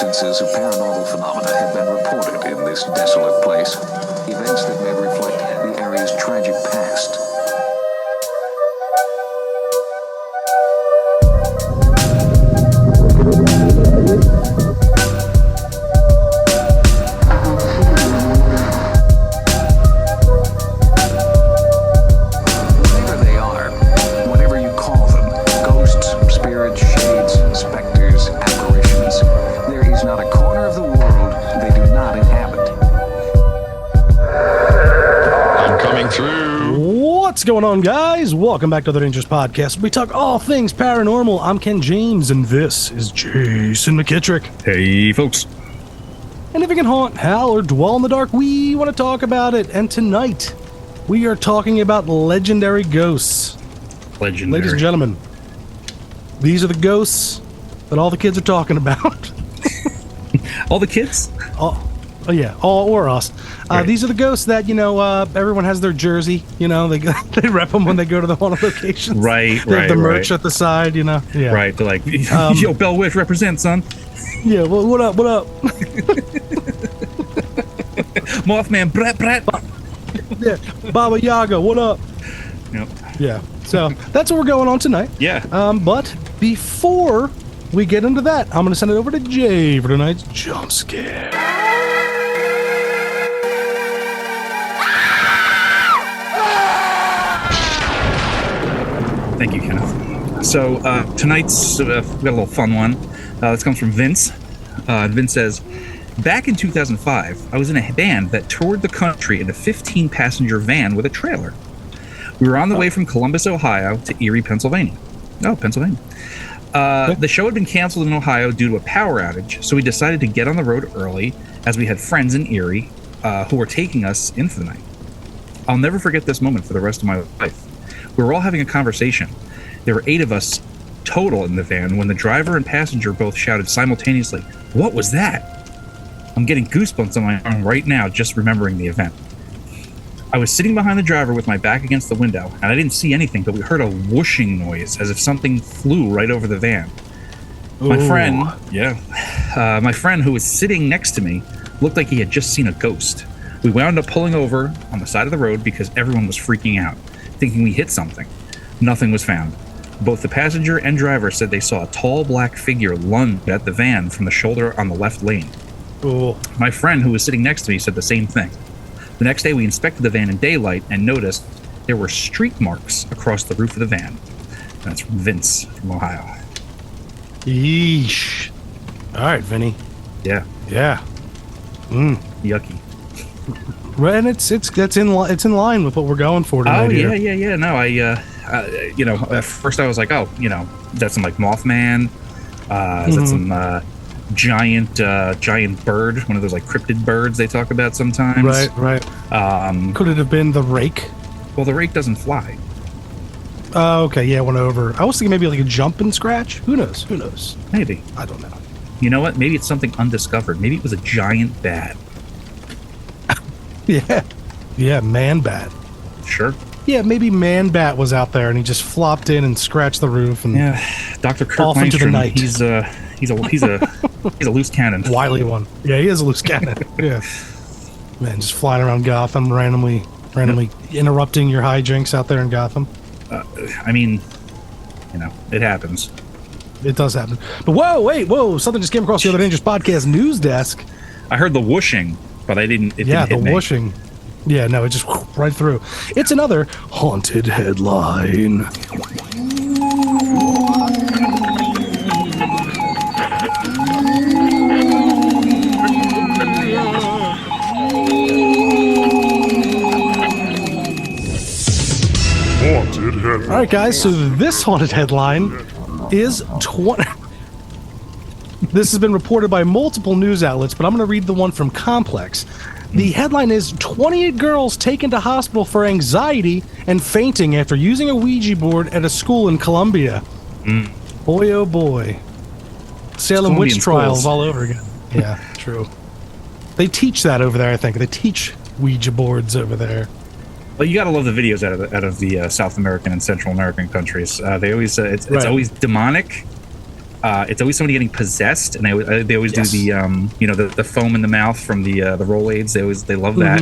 instances of paranormal phenomena have been reported in this desolate place. Events that may reflect the area's tragic past. Whatever they are, whatever you call them, ghosts, spirits, shades, specters, apparitions, there is not a corner of the world they do not inhabit. I'm coming through. What's going on, guys? Welcome back to the Dangerous Podcast. We talk all things paranormal. I'm Ken James, and this is Jason McKittrick. Hey, folks. And if it can haunt, howl, or dwell in the dark, we want to talk about it. And tonight, we are talking about legendary ghosts. Legendary. Ladies and gentlemen, these are the ghosts that all the kids are talking about. All the kids? Oh yeah, all or us. Right. These are the ghosts that, everyone has their jersey. They rep them when they go to the haunted locations. Right, They have the merch right. at the side, Yeah. Right, they're like, yo, Bell Witch represent, son. Yeah, well, what up? Mothman, brat. Yeah, Baba Yaga, what up? Yep. Yeah, so that's what we're going on tonight. Yeah. But before we get into that, I'm going to send it over to Jay for tonight's jump scare. Thank you, Kenneth. So, tonight's, we got a little fun one. This comes from Vince. Vince says, back in 2005, I was in a band that toured the country in a 15-passenger van with a trailer. We were on the way from Columbus, Ohio to Erie, Pennsylvania. Oh, Pennsylvania. The show had been canceled in Ohio due to a power outage, so we decided to get on the road early as we had friends in Erie who were taking us in for the night. I'll never forget this moment for the rest of my life. We were all having a conversation. There were 8 of us total in the van when the driver and passenger both shouted simultaneously, "What was that?" I'm getting goosebumps on my arm right now just remembering the event. I was sitting behind the driver with my back against the window, and I didn't see anything, but we heard a whooshing noise as if something flew right over the van. My friend who was sitting next to me looked like he had just seen a ghost. We wound up pulling over on the side of the road because everyone was freaking out, thinking we hit something. Nothing was found. Both the passenger and driver said they saw a tall black figure lunge at the van from the shoulder on the left lane. Ooh. My friend who was sitting next to me said the same thing. The next day we inspected the van in daylight and noticed there were streak marks across the roof of the van. That's from Vince from Ohio. Yeesh. All right, Vinny. Yeah, Yeah. yucky. Right, and it's in line with what we're going for tonight. Oh here. yeah. No, at first I was like, that's some like Mothman. Is that some giant bird? One of those like cryptid birds they talk about sometimes. Right. Could it have been the rake? Well, the rake doesn't fly. Oh, okay, yeah, went over. I was thinking maybe like a jump and scratch. Who knows? Maybe. I don't know. You know what? Maybe it's something undiscovered. Maybe it was a giant bat. Yeah, man bat. Sure. Yeah, maybe man bat was out there and he just flopped in and scratched the roof and Yeah, Dr. Kirk Off into the Langstrom, night. he's a loose cannon. wily one. Yeah, he is a loose cannon. Yeah, man, just flying around Gotham, randomly interrupting your hijinks out there in Gotham. I mean, it happens. It does happen. But whoa! Something just came across the Other Dangerous Podcast news desk. I heard the whooshing, but it didn't The hit me. whooshing. Yeah, no, it just right through. It's another haunted headline. Haunted headline. All right, guys, so this haunted headline is 20. This has been reported by multiple news outlets, but I'm going to read the one from Complex. The headline is 28 girls taken to hospital for anxiety and fainting after using a Ouija board at a school in Colombia. Boy, oh boy. Salem witch Colombian trials schools. all over again. Yeah, true. They teach that over there, I think. They teach Ouija boards over there. Well, you got to love the videos out of the South American and Central American countries. They always it's Right. always demonic, it's always somebody getting possessed, and they always Yes. do the foam in the mouth from the Rolaids. They love that,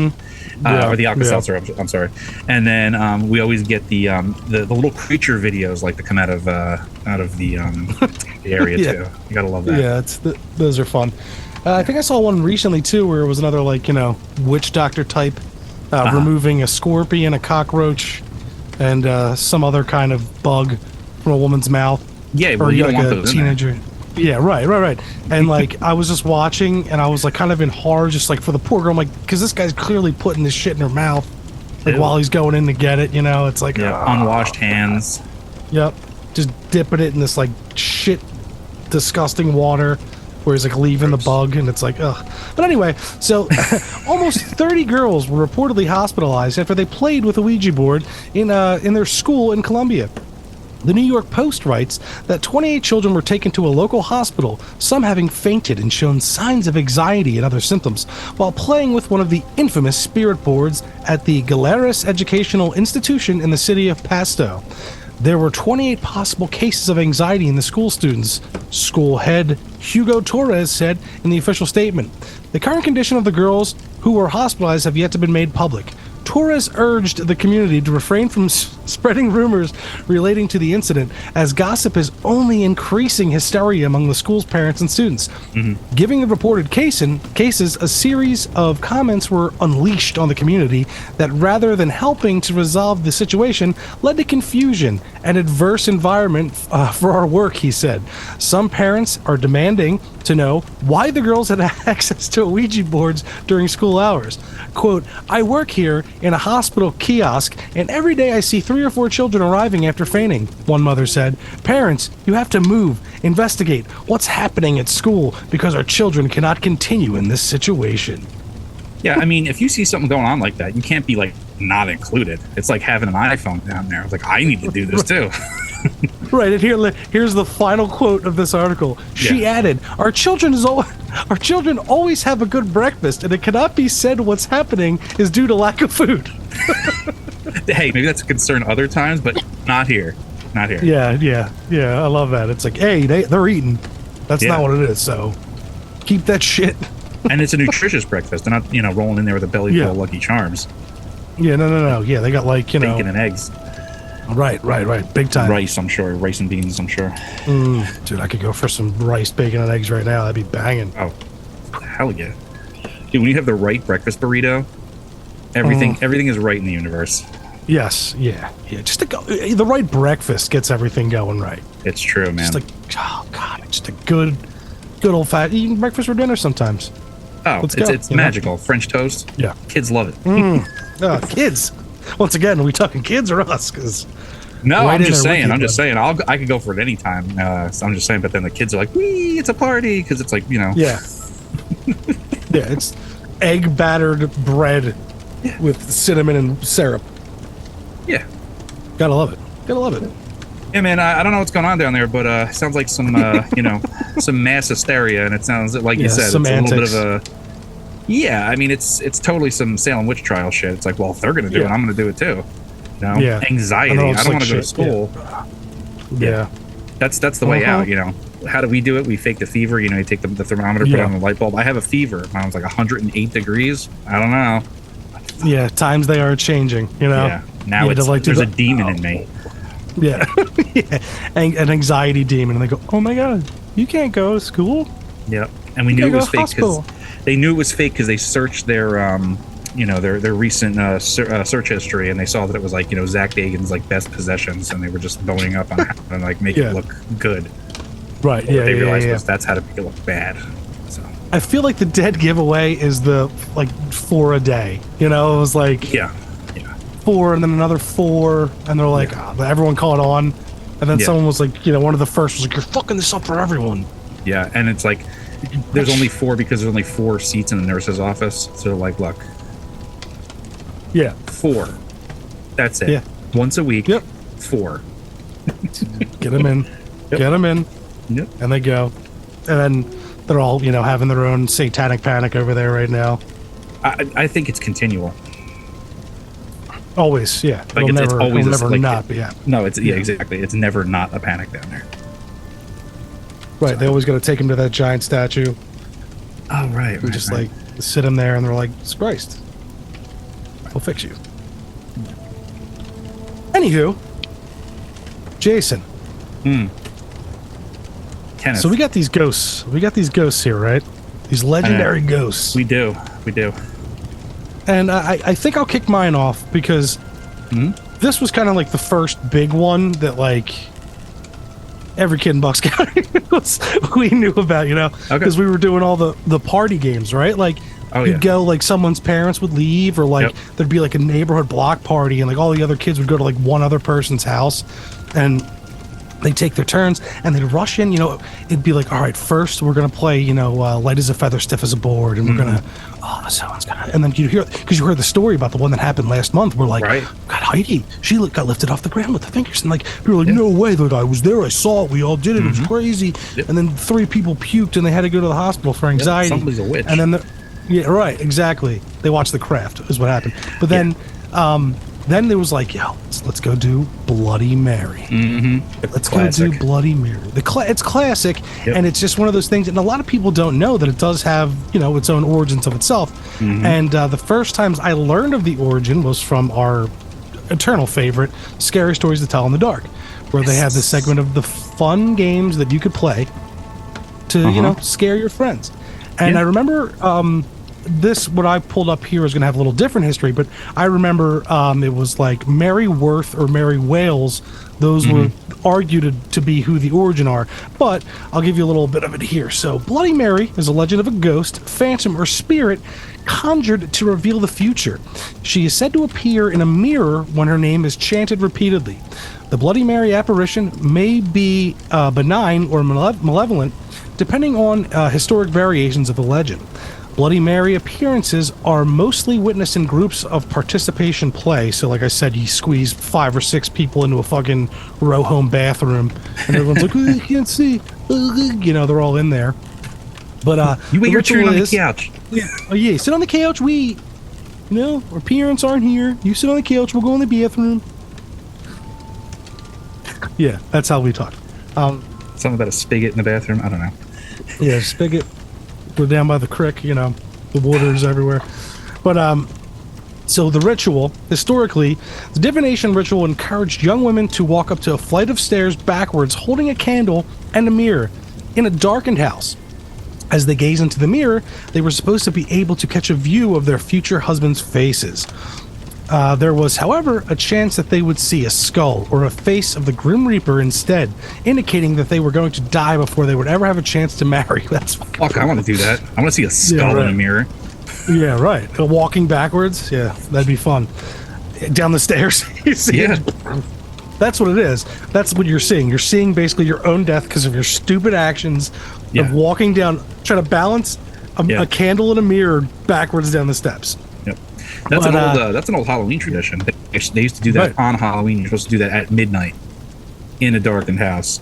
Yeah, or the yeah. Alka-Seltzer. I'm sorry. And then we always get the little creature videos like that come out of the the area Yeah. too. You gotta love that. Yeah, those are fun. I think I saw one recently too, where it was another witch doctor type, removing a scorpion, a cockroach, and some other kind of bug from a woman's mouth. Yeah, well, Or you don't like want a those in there. teenager. Yeah, right. And I was just watching, and I was kind of in horror, just for the poor girl. I'm like, because this guy's clearly putting this shit in her mouth, Ew. while he's going in to get it. It's like, Yeah, unwashed hands. Yep, just dipping it in this shit, disgusting water, where he's leaving the bug, and it's like, ugh. But anyway, so almost 30 girls were reportedly hospitalized after they played with a Ouija board in their school in Colombia. The New York Post writes that 28 children were taken to a local hospital, some having fainted and shown signs of anxiety and other symptoms, while playing with one of the infamous spirit boards at the Galeras Educational Institution in the city of Pasto. There were 28 possible cases of anxiety in the school students, school head Hugo Torres said in the official statement. The current condition of the girls who were hospitalized have yet to be made public. Torres urged the community to refrain from spreading rumors relating to the incident, as gossip is only increasing hysteria among the school's parents and students. Giving the reported cases, a series of comments were unleashed on the community that, rather than helping to resolve the situation, led to confusion and adverse environment for our work, he said. Some parents are demanding to know why the girls had access to Ouija boards during school hours. Quote, I work here in a hospital kiosk, and every day I see 3 or 4 children arriving after fainting, one mother said. Parents, you have to move, investigate what's happening at school, because our children cannot continue in this situation. Yeah, I mean, if you see something going on like that, you can't be not included. It's like having an iPhone down there. It's like, I need to do this too. Right, and here's the final quote of this article. She added, our children always have a good breakfast, and it cannot be said what's happening is due to lack of food. Hey, maybe that's a concern other times, but not here. Not here. Yeah, I love that. It's like, hey, they're eating. That's Yeah. not what it is, so keep that shit. And it's a nutritious breakfast. They're not, rolling in there with a belly full of Lucky Charms, Yeah, no. Yeah, they got bacon and eggs, Right. Big time. rice. I'm sure, rice and beans. I'm sure. Dude, I could go for some rice, bacon, and eggs right now. That'd be banging. Oh, hell yeah, dude! When you have the right breakfast burrito, everything is right in the universe. Yes, yeah. Just the right breakfast gets everything going right. It's true, man. Just oh god, just a good old fat eating breakfast for dinner sometimes. let's go, it's you know? magical. French toast. Yeah. Kids love it. Kids. Once again, are we talking kids or us? Because No, Right I'm in just there with saying. you, I'm just saying. I could go for it any time. So I'm just saying. But then the kids are like, "Wee, it's a party!" Because it's like, yeah, yeah, it's egg battered bread with cinnamon and syrup. yeah. Gotta love it. Yeah, man. I don't know what's going on down there, but it sounds like some, some mass hysteria, and it sounds like you said, it's a little bit of a. Yeah, I mean, it's totally some Salem witch trial shit. It's like, well, if they're gonna do it, I'm gonna do it too. Yeah. Anxiety. I know, I it's don't like want to go to shit, school. Yeah. That's the way out. How do we do it? We fake the fever. You take the thermometer, put it on the light bulb. I have a fever. Mine's like 108 degrees. I don't know. Yeah, times they are changing, Yeah. Now You had to, there's a demon in me. Yeah. Yeah. An anxiety demon. And they go, oh my God, you can't go to school? Yep. And we You knew it gotta was go to fake because hospital. they knew it was fake because they searched their, their recent search history, and they saw that it was Zach Bagans' best possessions, and they were just boning up on it and make Yeah. it look good. Right, What yeah, they realized yeah. was that's how to make it look bad. So I feel like the dead giveaway is the, 4 a day. It was yeah. 4 and then another 4, and they're like, everyone caught on. And then Yeah. someone was like, one of the first was like, you're fucking this up for everyone. Yeah, and it's there's only 4 because there's only 4 seats in the nurse's office. So look, Yeah. 4. That's it. Yeah. Once a week. Yep. 4. Get them in. Yep. Get them in. Yep. And they go. And then they're all, having their own satanic panic over there right now. I think it's continual. Always, yeah. Like, it's always it'll this, never like- not be. Yeah. No, it's exactly. It's never not a panic down there. Right, they always got to take him to that giant statue. Oh, right. We just like sit him there, and they're like, "It's Christ, we'll fix you." Anywho, Jason. Kenneth. So we got these ghosts. We got these ghosts here, right? These legendary ghosts. We do. And I think I'll kick mine off because this was kind of like the first big one that like every kid in Bucks County we knew about, you know, because we were doing all the party games, right? Like you'd go, like someone's parents would leave, or like there'd be like a neighborhood block party, and like all the other kids would go to like one other person's house, and they take their turns and they'd rush in. You know, it'd be like, all right, first we're gonna play, you know, light as a feather, stiff as a board, and we're gonna, someone's gonna, and then you hear, because you heard the story about the one that happened last month. We're like, God, Heidi, she got lifted off the ground with the fingers, and like people were like, no way, that I was there, I saw it, we all did it, it was crazy. And then 3 people puked and they had to go to the hospital for anxiety. Somebody's a witch. And then yeah, right, exactly. They watched The Craft is what happened. But then then there was like, yo, let's go do Bloody Mary. Let's go do Bloody Mary. It's classic, and it's just one of those things. And a lot of people don't know that it does have, you know, its own origins of itself. And the first times I learned of the origin was from our eternal favorite, Scary Stories to Tell in the Dark, where they had this segment of the fun games that you could play to, you know, scare your friends. And I remember this, what I pulled up here is going to have a little different history, but I remember it was like Mary Worth or Mary Wales. Those were argued to be who the origin are, but I'll give you a little bit of it here. So Bloody Mary is a legend of a ghost, phantom, or spirit conjured to reveal the future. She is said to appear in a mirror when her name is chanted repeatedly. The Bloody Mary apparition may be benign or malevolent, depending on historic variations of the legend. Bloody Mary appearances are mostly witnessed in groups of participation play. So like I said, you squeeze 5 or 6 people into a fucking row home bathroom, and everyone's like, oh, you can't see. You know, they're all in there. But you wait your turn on the couch. Yeah. Oh yeah, sit on the couch, you know, our parents aren't here. You sit on the couch, we'll go in the bathroom. Yeah, that's how we talk. Something about a spigot in the bathroom. I don't know. Yeah, spigot. We're down by the creek, you know, the water's everywhere. But so the ritual, historically, the divination ritual encouraged young women to walk up to a flight of stairs backwards, holding a candle and a mirror in a darkened house. As they gaze into the mirror, they were supposed to be able to catch a view of their future husbands' faces. There was, however, a chance that they would see a skull or a face of the Grim Reaper instead, indicating that they were going to die before they would ever have a chance to marry. That's fuck. I want to do that. I want to see a skull in a mirror. Yeah, right. Walking backwards. Yeah, that'd be fun. Down the stairs. You see it. That's what it is. That's what you're seeing. You're seeing basically your own death because of your stupid actions of walking down, trying to balance a candle in a mirror backwards down the steps. Yep. That's an old Halloween tradition. They used to do that on Halloween. You're supposed to do that at midnight in a darkened house,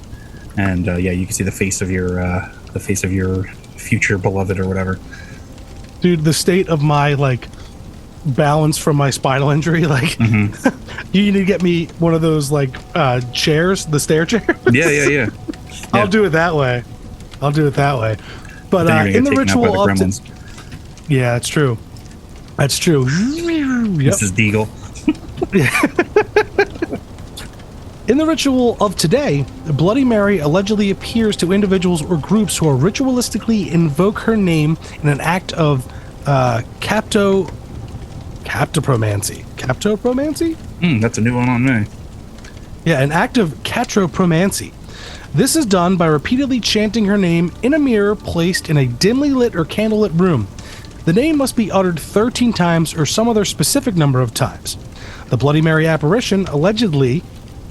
and you can see the face of your future beloved or whatever. Dude, the state of my like balance from my spinal injury, like you need to get me one of those like chairs, the stair chair. Yeah. I'll do it that way. But in the ritual of yeah, it's true. That's true. Mrs. Deagle. In the ritual of today, Bloody Mary allegedly appears to individuals or groups who are ritualistically invoke her name in an act of captopromancy. Captopromancy? That's a new one on me. Yeah, an act of catropromancy. This is done by repeatedly chanting her name in a mirror placed in a dimly lit or candlelit room. The name must be uttered 13 times or some other specific number of times. The Bloody Mary apparition allegedly,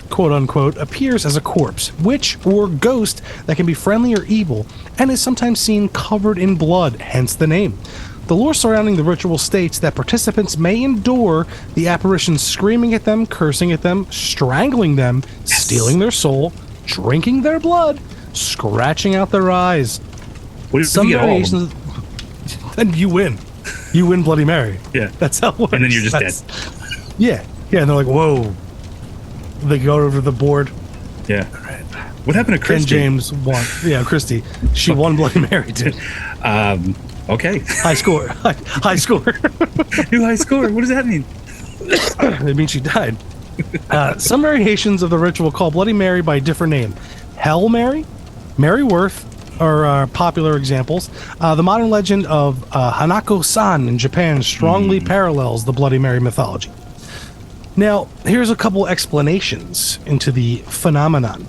quote-unquote, appears as a corpse, witch, or ghost that can be friendly or evil, and is sometimes seen covered in blood, hence the name. The lore surrounding the ritual states that participants may endure the apparition screaming at them, cursing at them, strangling them, stealing their soul, drinking their blood, scratching out their eyes. What if you get all of them? Then you win. You win Bloody Mary. Yeah. That's how it works. And then you're just dead. Yeah. Yeah, and they're like, whoa. They go over the board. Yeah. All right. What happened to Ken Christy? James won. Yeah, Christy. She won Bloody Mary, dude. Okay. High score. High score. New high score. What does that mean? It means she died. Some variations of the ritual call Bloody Mary by a different name. Hell Mary, Mary Worth are popular examples. The modern legend of Hanako-san in Japan strongly parallels the Bloody Mary mythology. Now, here's a couple explanations into the phenomenon.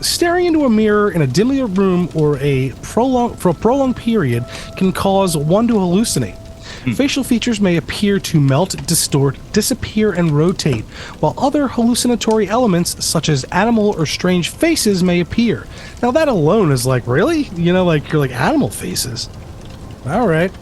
Staring into a mirror in a dimly lit room or for a prolonged period can cause one to hallucinate. Facial features may appear to melt, distort, disappear, and rotate, while other hallucinatory elements, such as animal or strange faces, may appear. Now, that alone is like, really? You know, like, you're like, animal faces. All right.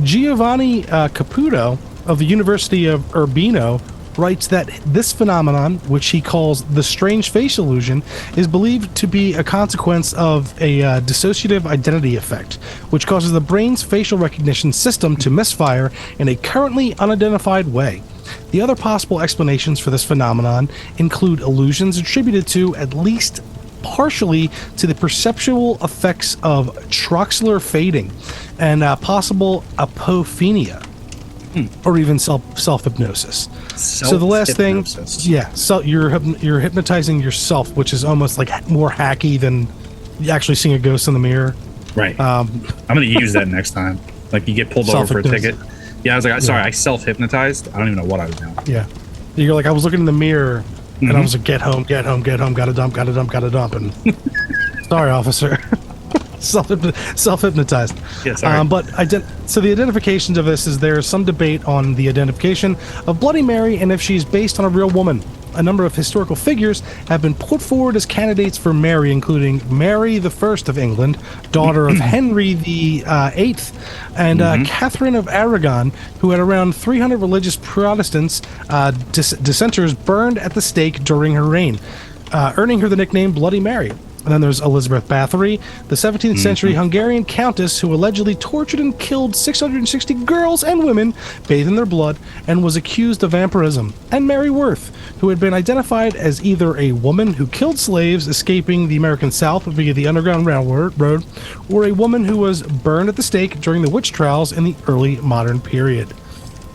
Giovanni Caputo of the University of Urbino writes that this phenomenon, which he calls the strange face illusion, is believed to be a consequence of a dissociative identity effect, which causes the brain's facial recognition system to misfire in a currently unidentified way. The other possible explanations for this phenomenon include illusions attributed to, at least partially, to the perceptual effects of troxler fading and possible apophenia. Or even self-hypnosis. So the last thing, yeah, so you're hypnotizing yourself, which is almost like more hacky than actually seeing a ghost in the mirror. Right. I'm going to use that next time. Like, you get pulled over for a ticket. Yeah, I was like, sorry, I self-hypnotized. I don't even know what I was doing. Yeah. You're like, I was looking in the mirror, and I was like, get home, gotta dump, and sorry, officer. Self-hypnotized. Yeah, sorry. So the identifications of this is there's some debate on the identification of Bloody Mary and if she's based on a real woman. A number of historical figures have been put forward as candidates for Mary, including Mary the First of England, daughter of Henry the Eighth, and Catherine of Aragon, who had around 300 religious Protestants dissenters burned at the stake during her reign, earning her the nickname Bloody Mary. And then there's Elizabeth Bathory, the 17th century Hungarian countess who allegedly tortured and killed 660 girls and women, bathed in their blood, and was accused of vampirism. And Mary Worth, who had been identified as either a woman who killed slaves escaping the American South via the Underground Railroad, or a woman who was burned at the stake during the witch trials in the early modern period.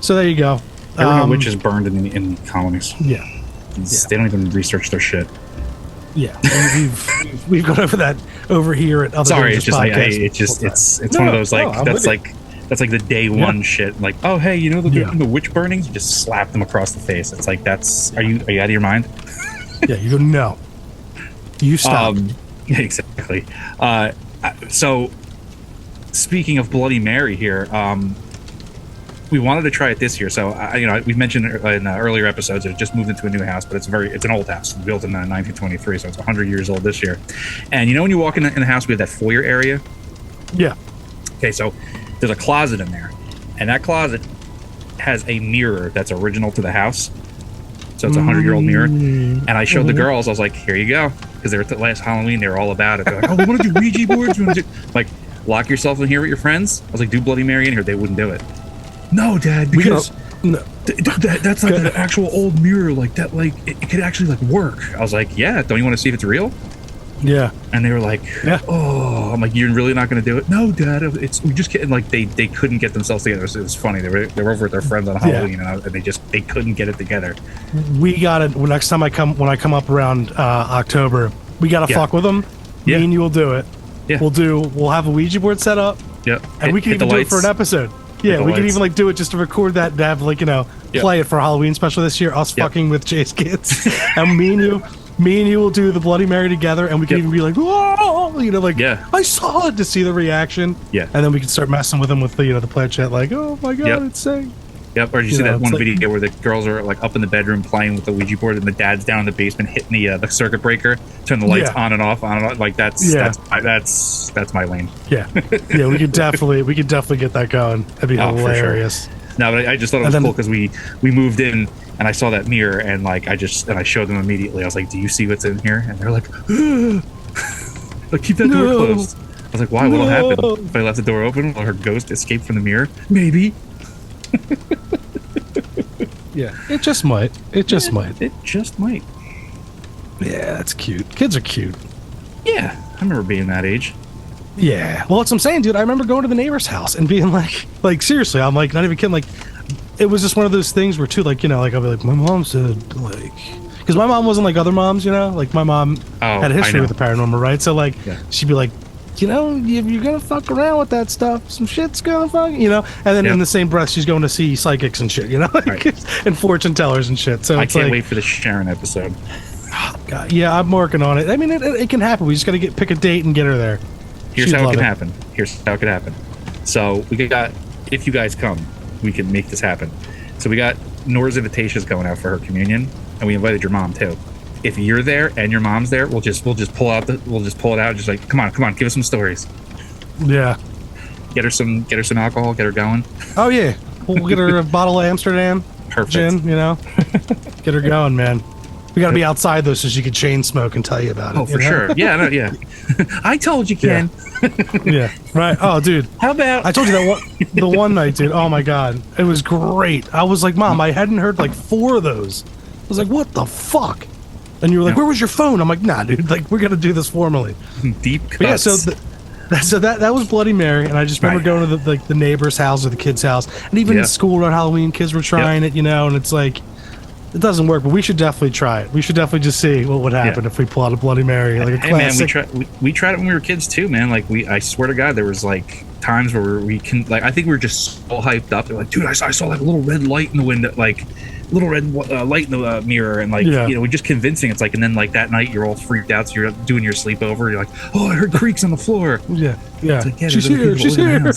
So there you go. There were no witches burned in colonies. Yeah. They don't even research their shit. Yeah, we've gone over that over here at other. Sorry, it's podcasts. it's one of those that's like the day one shit. Like, oh hey, you know they're doing the witch burnings? You just slap them across the face. It's like, are you out of your mind? Yeah, you go, no. You stop. Exactly. So speaking of Bloody Mary here, we wanted to try it this year. So, we mentioned in earlier episodes that it just moved into a new house, but it's an old house built in 1923, so it's 100 years old this year. And when you walk in the house, we have that foyer area. Yeah. Okay, so there's a closet in there, and that closet has a mirror that's original to the house. So it's a 100-year-old mirror. And I showed the girls. I was like, here you go, because they were at the last Halloween. They were all about it. They're like, oh, we want to do Ouija boards. We want to do like lock yourself in here with your friends. I was like, do Bloody Mary in here. They wouldn't do it. No, Dad, because that's like an actual old mirror, like that, like it could actually like work. I was like, yeah, don't you want to see if it's real? Yeah. And they were like, oh, I'm like, you're really not going to do it? No, Dad, we just kidding. Like they couldn't get themselves together. It was funny. They were over with their friends on Halloween, and they couldn't get it together. We got it. Next time when I come up around October, we got to fuck with them. Me and you will do it. Yeah. We'll have a Ouija board set up. Yeah. And we can even do it for an episode. Yeah, we can even like do it just to record that, to have play it for Halloween special this year. Us fucking with Jay's kids, and me and you will do the Bloody Mary together, and we can even be like, whoa, I saw it, to see the reaction. Yeah, and then we can start messing with them with the planchette, like, oh my god, it's saying. Yep. Or did you see that one video where the girls are like up in the bedroom playing with the Ouija board, and the dad's down in the basement hitting the circuit breaker, turn the lights on and off. Like that's my lane. Yeah, yeah. We could definitely get that going. That'd be hilarious. For sure. No, but I just thought it was cool because we moved in and I saw that mirror and like I showed them immediately. I was like, "Do you see what's in here?" And they're like, "Like keep that door closed." I was like, "Why? What'll happen if I left the door open? Will her ghost escape from the mirror? Maybe." Yeah, it just might. It just might. Yeah, that's cute. Kids are cute. Yeah, I remember being that age. Yeah. Well, that's what I'm saying, dude. I remember going to the neighbor's house and being like seriously, I'm like, not even kidding. Like, it was just one of those things where, too, like, you know, like, I'll be like, my mom said, like, because my mom wasn't like other moms, you know, like my mom had a history with the paranormal, right? So, like, she'd be like, you know, if you're gonna fuck around with that stuff, some shit's gonna fuck, you know. And then in the same breath, she's going to see psychics and shit, you know, like, and fortune tellers and shit. So I it's can't like, wait for the Sharon episode. God, yeah, I'm working on it. I mean, it can happen. We just got to pick a date and get her there. Here's She'd how it love can happen. Here's how it can happen. So we got, if you guys come, we can make this happen. So we got Nora's invitations going out for her communion, and we invited your mom too. If you're there and your mom's there, we'll just pull it out. Just like, come on, give us some stories. Yeah. Get her some alcohol. Get her going. Oh yeah, we'll get her a bottle of Amsterdam gin. You know, get her going, man. We got to be outside though, so she could chain smoke and tell you about it. Oh, for sure. Yeah, no, yeah. I told you, Ken. Yeah. Right. Oh, dude. How about I told you that the one night, dude. Oh my god, it was great. I was like, Mom, I hadn't heard like 4 of those. I was like, what the fuck? And you were like, where was your phone? I'm like, nah, dude. Like, we're gonna do this formally. Deep cuts. But yeah. So that was Bloody Mary, and I just remember going to the neighbor's house or the kid's house, and even in school around Halloween, kids were trying it, you know, and it's like. It doesn't work, but we should definitely try it. We should definitely just see what would happen if we pull out a Bloody Mary, like a classic. Man, we tried it when we were kids too, man. Like I swear to God, there was like times where we can, like, I think we were just so hyped up. They're like, dude, I saw like a little red light in the window, like little red light in the mirror, and like, you know, we're just convincing. It's like, and then like that night you're all freaked out, so you're doing your sleepover. You're like, oh, I heard creaks on the floor. Yeah. Like, she's here.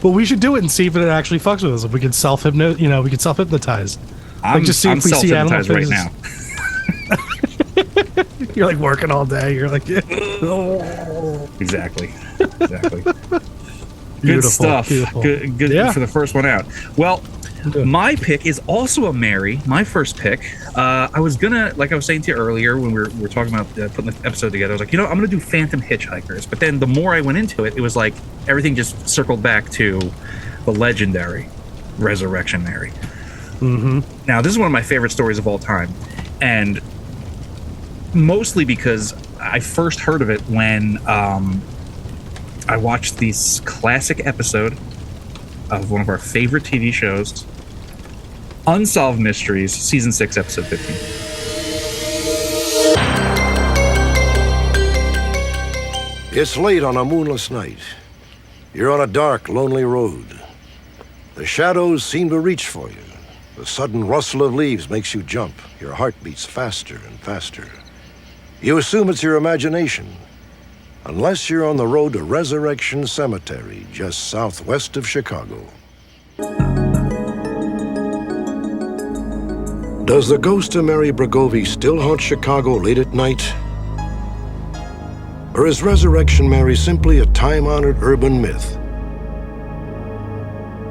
Well, we should do it and see if it actually fucks with us. If we can we can self-hypnotize. I'm self-hypnotized right now. You're like working all day. You're like, Exactly. Good stuff. Beautiful. Good for the first one out. Well, my pick is also a Mary. My first pick. I was gonna, like I was saying to you earlier when we were talking about putting the episode together, I was like, I'm gonna do Phantom Hitchhikers. But then the more I went into it, it was like everything just circled back to the legendary Resurrection Mary. Mm-hmm. Now, this is one of my favorite stories of all time, and mostly because I first heard of it when I watched this classic episode of one of our favorite TV shows, Unsolved Mysteries, Season 6, Episode 15. It's late on a moonless night. You're on a dark, lonely road. The shadows seem to reach for you. The sudden rustle of leaves makes you jump. Your heart beats faster and faster. You assume it's your imagination, unless you're on the road to Resurrection Cemetery, just southwest of Chicago. Does the ghost of Mary Bregovy still haunt Chicago late at night? Or is Resurrection Mary simply a time-honored urban myth?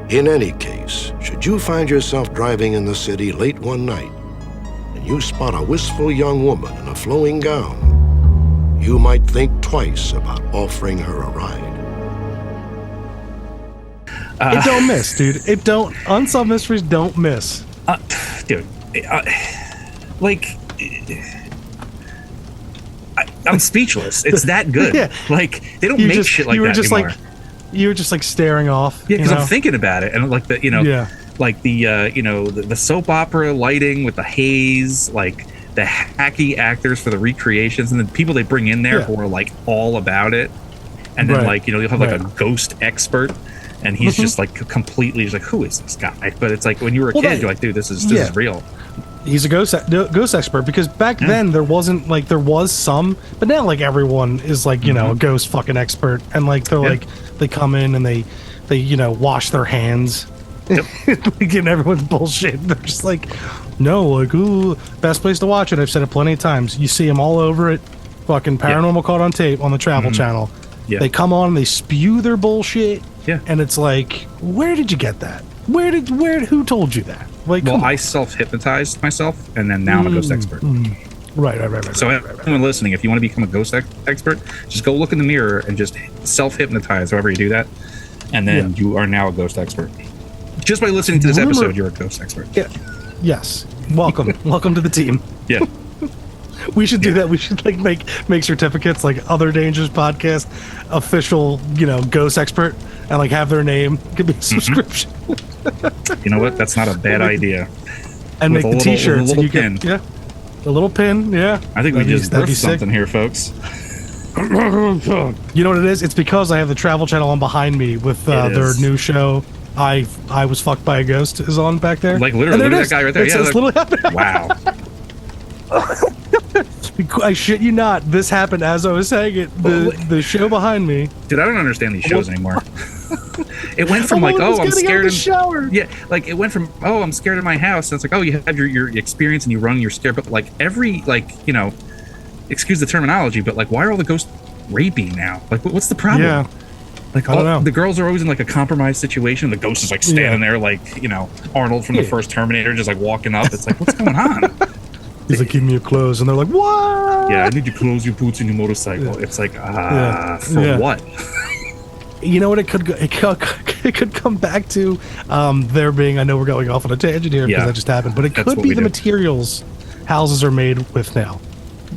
In any case, should you find yourself driving in the city late one night and you spot a wistful young woman in a flowing gown, you might think twice about offering her a ride. It don't miss, dude. It don't. Unsolved Mysteries don't miss. Dude, I'm speechless. It's that good. Yeah. Like, they don't make shit like that anymore. You were just like staring off. Yeah, because I'm thinking about it, and like like the soap opera lighting with the haze, like the hacky actors for the recreations, and the people they bring in there who are like all about it, and then you'll have like a ghost expert, and he's just like completely just like, who is this guy? But it's like when you were a kid, you're like, dude, this is real. He's a ghost expert, because back then there wasn't like, there was some, but now like everyone is like, a ghost fucking expert, and like they're like, they come in and they wash their hands. Getting everyone's bullshit. They're just like, no, like, ooh, best place to watch it. I've said it plenty of times. You see them all over it. Fucking Paranormal Caught on Tape on the Travel Channel. Yeah. They come on, they spew their bullshit. Yeah. And it's like, where did you get that? Who told you that? Like, well, I self-hypnotized myself, and then now I'm a ghost expert. Right. So everyone listening, if you want to become a ghost expert, just go look in the mirror and just self-hypnotize however you do that, and then you are now a ghost expert. Just by listening to this episode, you're a ghost expert. Yeah. Yes. Welcome. Welcome to the team. Yeah. We should do that. We should like make certificates like Other Dangers Podcast official, ghost expert, and like have their name give me a subscription. You know what? That's not a bad idea. And With make a the little- t-shirts. with a little and you pin. Get, a little pin. Yeah. I think That'd we be- just that'd be birthed sick. something here, folks. You know what it is? It's because I have the Travel Channel on behind me with their is. new show. I was fucked by a ghost is on back there. Like, literally, And there look at it that guy right there. is. Yeah, It's look. literally happening. Wow. I shit you not. This happened as I was saying it. The show behind me. Dude, I don't understand these shows anymore. It went from like, Almost oh, I'm getting out of scared. the shower. Yeah, like it went from, oh, I'm scared of my house. And it's like, oh, you have your experience and you run, you're scared. But like every, excuse the terminology, but like, why are all the ghosts raping now? Like, what's the problem? Yeah. Like, I don't know. The girls are always in like a compromised situation. The ghost is like standing there, like, Arnold from the first Terminator, just like walking up. It's like, what's going on? He's like, give me your clothes. And they're like, what? Yeah, I need you to close your boots and your motorcycle. It's like, for Yeah. what? You know what it could go, it could come back to there being, I know we're going off on a tangent here because Yeah. that just happened, but it That's could what be we the do. materials houses are made with now.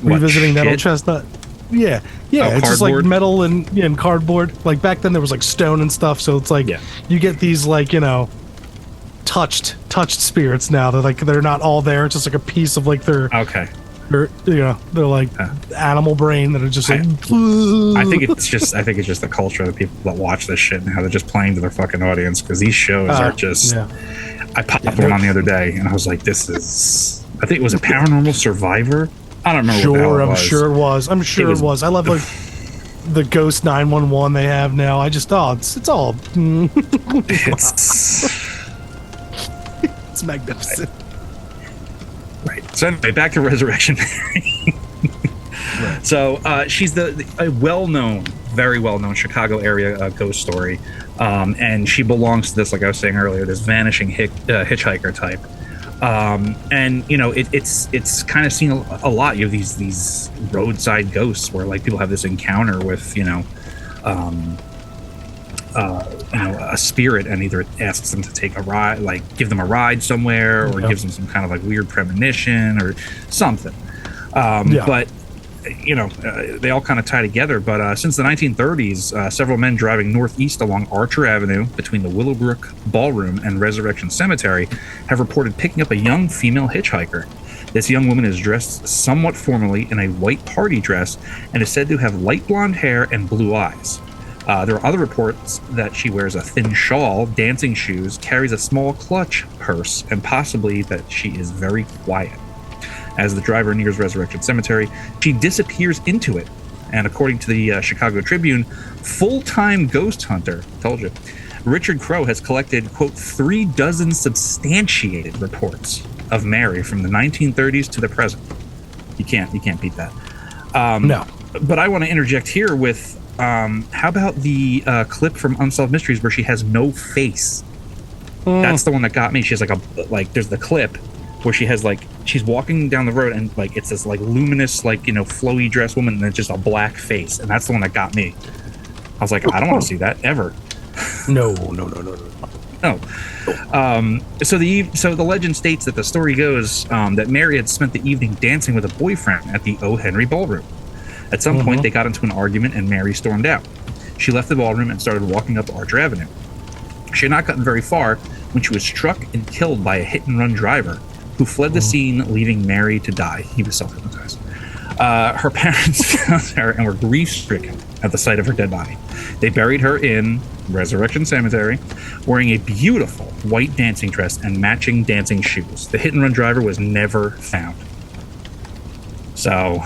What, Revisiting metal shit? chestnut. Yeah. Oh, It's just like cardboard? metal and cardboard. Like back then there was like stone and stuff, so it's like Yeah. you get these like, touched spirits now. They're not all there. It's just like a piece of like their Okay. they're like animal brain that are just like I think it's just the culture of the people that watch this shit and how they're just playing to their fucking audience because these shows are just. yeah. I popped one on the other day and I was like, this is. I think it was a Paranormal Survivor. I don't remember. what the hell it I'm was. sure it was. I'm sure it was. I love like the Ghost 911 they have now. I just it's all It's it's magnificent. right. So anyway, back to Resurrection Mary. So she's a well-known, very well-known Chicago area ghost story, and she belongs to this, like I was saying earlier, this vanishing hitchhiker type. And it's kind of seen a lot. You have these roadside ghosts where like people have this encounter with a spirit, and either it asks them to take a ride, like give them a ride somewhere, or gives them some kind of like weird premonition or something. But they all kind of tie together. But since the 1930s, several men driving northeast along Archer Avenue between the Willowbrook Ballroom and Resurrection Cemetery have reported picking up a young female hitchhiker. This young woman is dressed somewhat formally in a white party dress and is said to have light blonde hair and blue eyes. There are other reports that she wears a thin shawl, dancing shoes, carries a small clutch purse, and possibly that she is very quiet. As the driver nears Resurrection Cemetery, she disappears into it. And according to the Chicago Tribune, full-time ghost hunter, told you, Richard Crowe has collected, quote, 36 substantiated reports of Mary from the 1930s to the present. You can't beat that. No. But I want to interject here with, how about the clip from Unsolved Mysteries where she has no face? That's the one that got me. She has there's the clip where she has she's walking down the road and it's this luminous flowy dress woman and it's just a black face, and that's the one that got me. I was like, I don't want to see that ever. No. No. So the legend states that the story goes that Mary had spent the evening dancing with a boyfriend at the O. Henry Ballroom. At some point, they got into an argument and Mary stormed out. She left the ballroom and started walking up Archer Avenue. She had not gotten very far when she was struck and killed by a hit-and-run driver who fled the scene, leaving Mary to die. He was self-hypnotized. Her parents found her and were grief-stricken at the sight of her dead body. They buried her in Resurrection Cemetery, wearing a beautiful white dancing dress and matching dancing shoes. The hit-and-run driver was never found. So,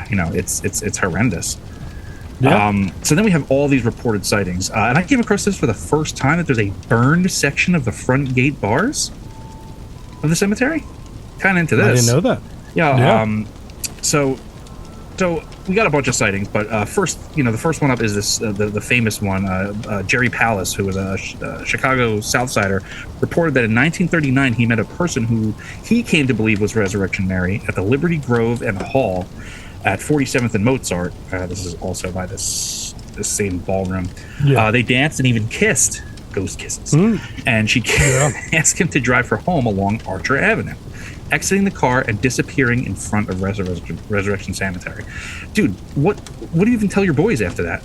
it's horrendous. Yeah. So then we have all these reported sightings. And I came across this for the first time, that there's a burned section of the front gate bars of the cemetery. Kind of into this. I didn't know that. Yeah. So we got a bunch of sightings, but first, the first one up is this the famous one. Jerry Pallas, who was a Chicago Southsider, reported that in 1939 he met a person who he came to believe was Resurrection Mary at the Liberty Grove and Hall at 47th and Mozart. This is also by this same ballroom. Yeah. They danced and even kissed, ghost kisses. And she asked him to drive her home along Archer Avenue. exiting the car and disappearing in front of Resurrection Cemetery. Dude, what do you even tell your boys after that?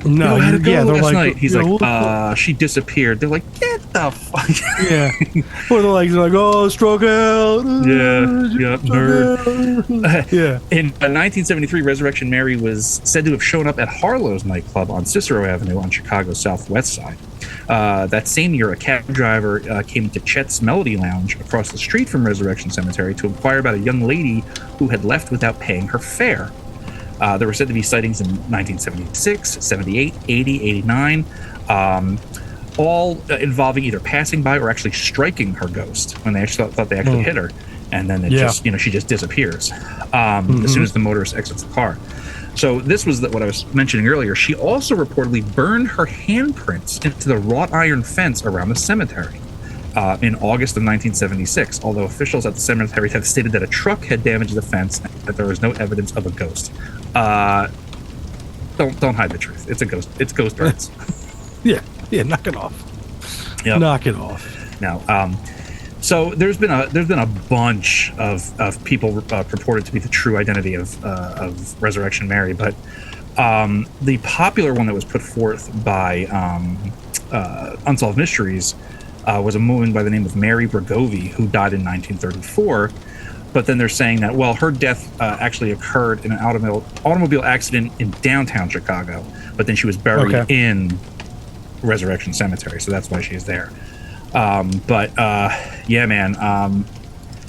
No, I had to go yeah, they're last like, night. He's you know, like, she disappeared. They're like, get the fuck. yeah. Or they're like, oh, stroke out. Yeah, nerd. Yeah. In 1973, Resurrection Mary was said to have shown up at Harlow's nightclub on Cicero Avenue on Chicago's southwest side. That same year, a cab driver came to Chet's Melody Lounge across the street from Resurrection Cemetery to inquire about a young lady who had left without paying her fare. There were said to be sightings in 1976, 78, 80, 89, all involving either passing by or actually striking her ghost when they actually thought they actually hit her. And then she just disappears as soon as the motorist exits the car. So this was what I was mentioning earlier. She also reportedly burned her handprints into the wrought iron fence around the cemetery in August of 1976, although officials at the cemetery have stated that a truck had damaged the fence and that there was no evidence of a ghost. Don't hide the truth. It's a ghost. It's ghost burns. Yeah, knock it off. Yep. Knock it off. Now, so there's been a bunch of people purported to be the true identity of Resurrection Mary, but the popular one that was put forth by Unsolved Mysteries was a woman by the name of Mary Bregovy, who died in 1934. But then they're saying that, well, her death actually occurred in an automobile accident in downtown Chicago, but then she was buried in Resurrection Cemetery, so that's why she's there. Yeah, man,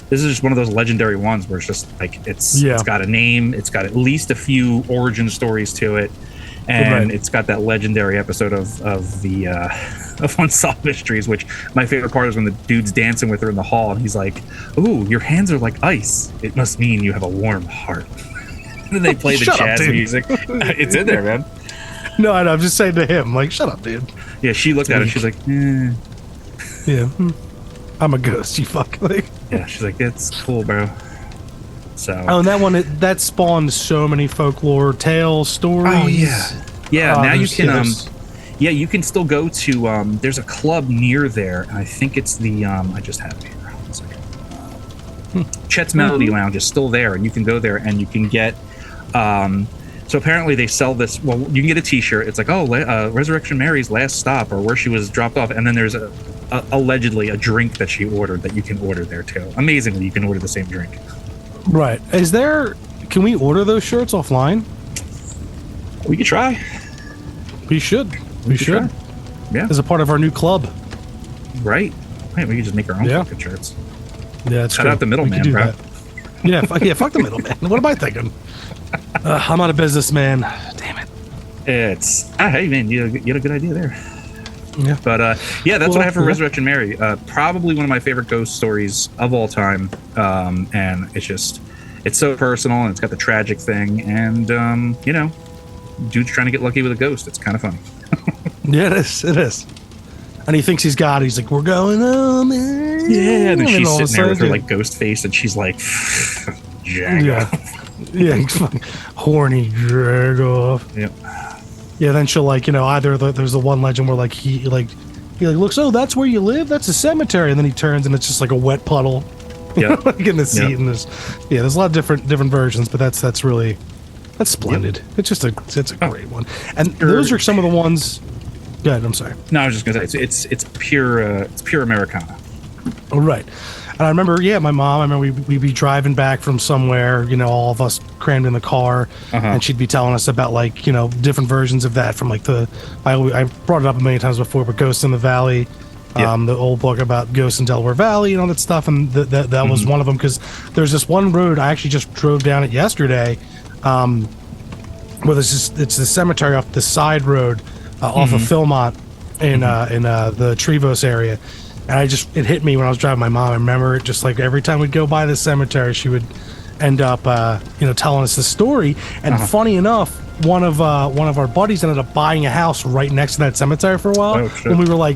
this is just one of those legendary ones where it's just like it's got a name, it's got at least a few origin stories to it, and it's got that legendary episode of Unsolved Mysteries, which my favorite part is when the dude's dancing with her in the hall and he's like, "Ooh, your hands are like ice. It must mean you have a warm heart." And then they play the jazz music. It's in there, man. No, I'm just saying to him, like, shut up, dude. Yeah, she looked at it. She's like, Yeah, I'm a ghost. You fuck. Like, yeah, she's like, it's cool, bro. So. Oh, and that one that spawned so many folklore tales, stories. Oh yeah. Now you can you can still go to there's a club near there, and I think it's the I just have it here. 1 second. Chet's Melody Lounge is still there, and you can go there and you can get so apparently they sell this. Well, you can get a T-shirt. It's like, Resurrection Mary's last stop, or where she was dropped off, and then there's allegedly a drink that she ordered that you can order there too. Amazingly, you can order the same drink. Right? Can we order those shirts offline? We could try. We should. We should. Try. Yeah. As a part of our new club. Right. We could just make our own fucking shirts. Yeah, it's Cut out the middleman, bro. Yeah, fuck the middleman. What am I thinking? I'm not a businessman. Damn it. Hey man, you had a good idea there. Yeah. But that's what I have for Resurrection Mary. Probably one of my favorite ghost stories of all time. And it's so personal, and it's got the tragic thing, and dude's trying to get lucky with a ghost. It's kind of funny. Yeah, it is. And he thinks he's got it. He's like, we're going home, man. Yeah, and then she's sitting there with her like ghost face, and she's like, jag off. Yeah, he's fucking horny drag off. Yep. Yeah, then she'll either there's the one legend where he looks, oh, that's where you live? That's a cemetery. And then he turns and it's just like a wet puddle. Yeah. Like in the seat. Yep. And there's a lot of different versions, but that's splendid. Yep. It's a great one. And those are some of the ones. Go ahead, I'm sorry. No, I was just gonna say it's pure Americana. Oh, right. And I remember, my mom, we'd be driving back from somewhere, all of us crammed in the car, and she'd be telling us about, different versions of that from, I brought it up many times before, but Ghosts in the Valley, the old book about ghosts in Delaware Valley and all that stuff, and that was one of them, because there's this one road, I actually just drove down it yesterday, where it's the cemetery off the side road, off of Philmont in the Trevose area. And it hit me when I was driving my mom. I remember it just like every time we'd go by the cemetery, she would end up, telling us the story. And funny enough, one of our buddies ended up buying a house right next to that cemetery for a while when we were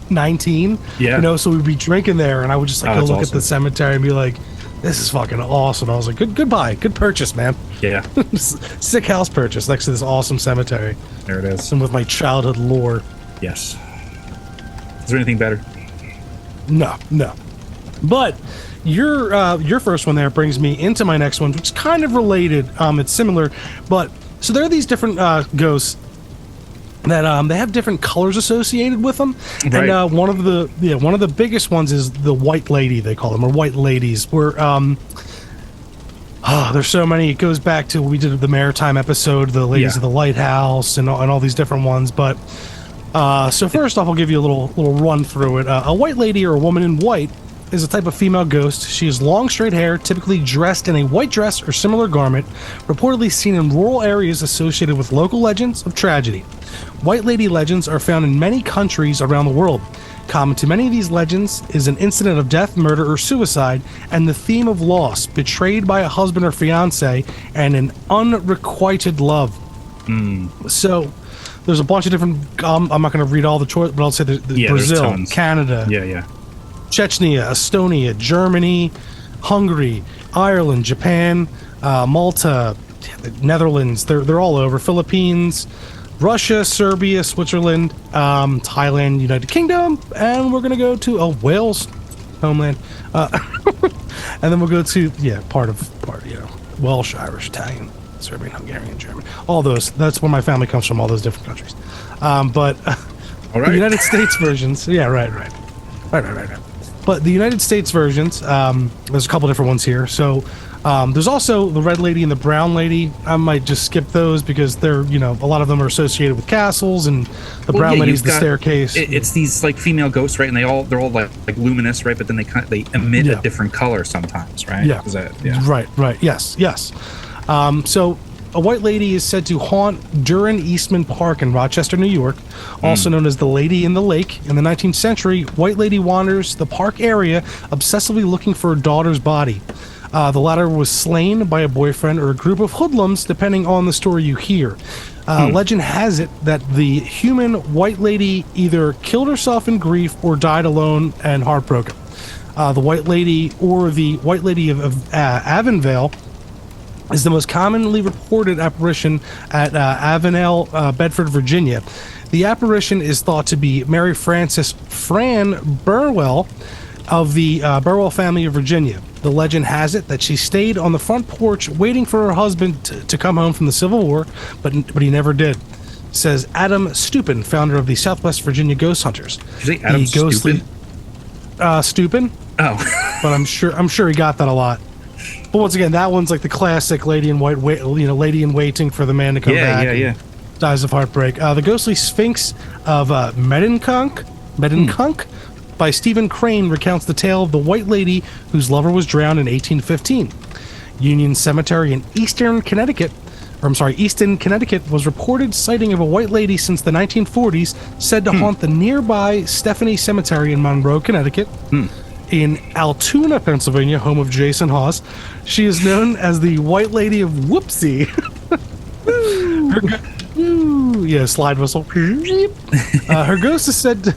19. Yeah. So we'd be drinking there, and I would just go look at the cemetery and be like, "This is fucking awesome." I was like, "Goodbye, good purchase, man." Yeah. Sick house purchase next to this awesome cemetery. There it is. And with my childhood lore. Yes. Is there anything better? No. But, your first one there brings me into my next one, which is kind of related. It's similar, but so there are these different ghosts that they have different colors associated with them, Right. and one of the biggest ones is the White Lady, they call them, or White Ladies. Where there's so many. It goes back to we did the Maritime episode, the Ladies Yeah. of the Lighthouse, and all these different ones. But so first off, I'll give you a little run through it. A White Lady, or a woman in white, is a type of female ghost. She has long straight hair, typically dressed in a white dress or similar garment, reportedly seen in rural areas associated with local legends of tragedy. White Lady legends are found in many countries around the world. Common to many of these legends is an incident of death, murder, or suicide, and the theme of loss, betrayed by a husband or fiance, and an unrequited love. So there's a bunch of different. I'm not going to read all the choice, but I'll say there's there's Brazil, tons. Canada, Yeah. Chechnya, Estonia, Germany, Hungary, Ireland, Japan, Malta, the Netherlands. They're all over. Philippines, Russia, Serbia, Switzerland, Thailand, United Kingdom, and we're gonna go to Wales, homeland, and then we'll go to part Welsh, Irish, Italian, Serbian, Hungarian, German, all those. That's where my family comes from. All those different countries, but All right. the United States versions, right. But the United States versions, there's a couple different ones here. So there's also the Red Lady and the Brown Lady. I might just skip those because they're, a lot of them are associated with castles, and the Brown Lady's you've the got- staircase. It's these like female ghosts, right? And they're all like luminous, right? But then they emit Yeah. a different color sometimes, right? Yeah. Is that, Right. Yes. So a White Lady is said to haunt Duran Eastman Park in Rochester, New York, also known as the Lady in the Lake. In the 19th century, White Lady wanders the park area, obsessively looking for her daughter's body. The latter was slain by a boyfriend or a group of hoodlums, depending on the story you hear. Legend has it that the human White Lady either killed herself in grief or died alone and heartbroken. The White Lady, or the White Lady of Avonvale, is the most commonly reported apparition at Avenel, Bedford, Virginia. The apparition is thought to be Mary Frances Fran Burwell of the Burwell family of Virginia. The legend has it that she stayed on the front porch waiting for her husband to come home from the Civil War, but he never did. Says Adam Stupin, founder of the Southwest Virginia Ghost Hunters. Did you say Adam Stupin? Stupin, Oh, but I'm sure he got that a lot. But once again, that one's like the classic lady in white, lady in waiting for the man to come back. yeah. Dies of heartbreak. The ghostly Sphinx of Medinkunk by Stephen Crane recounts the tale of the White Lady whose lover was drowned in 1815. Union Cemetery in Easton, Connecticut was reported sighting of a White Lady since the 1940s, said to haunt the nearby Stephanie Cemetery in Monroe, Connecticut. In Altoona, Pennsylvania, home of Jason Hawes, she is known as the White Lady of Whoopsie. Slide whistle. Her ghost is said to...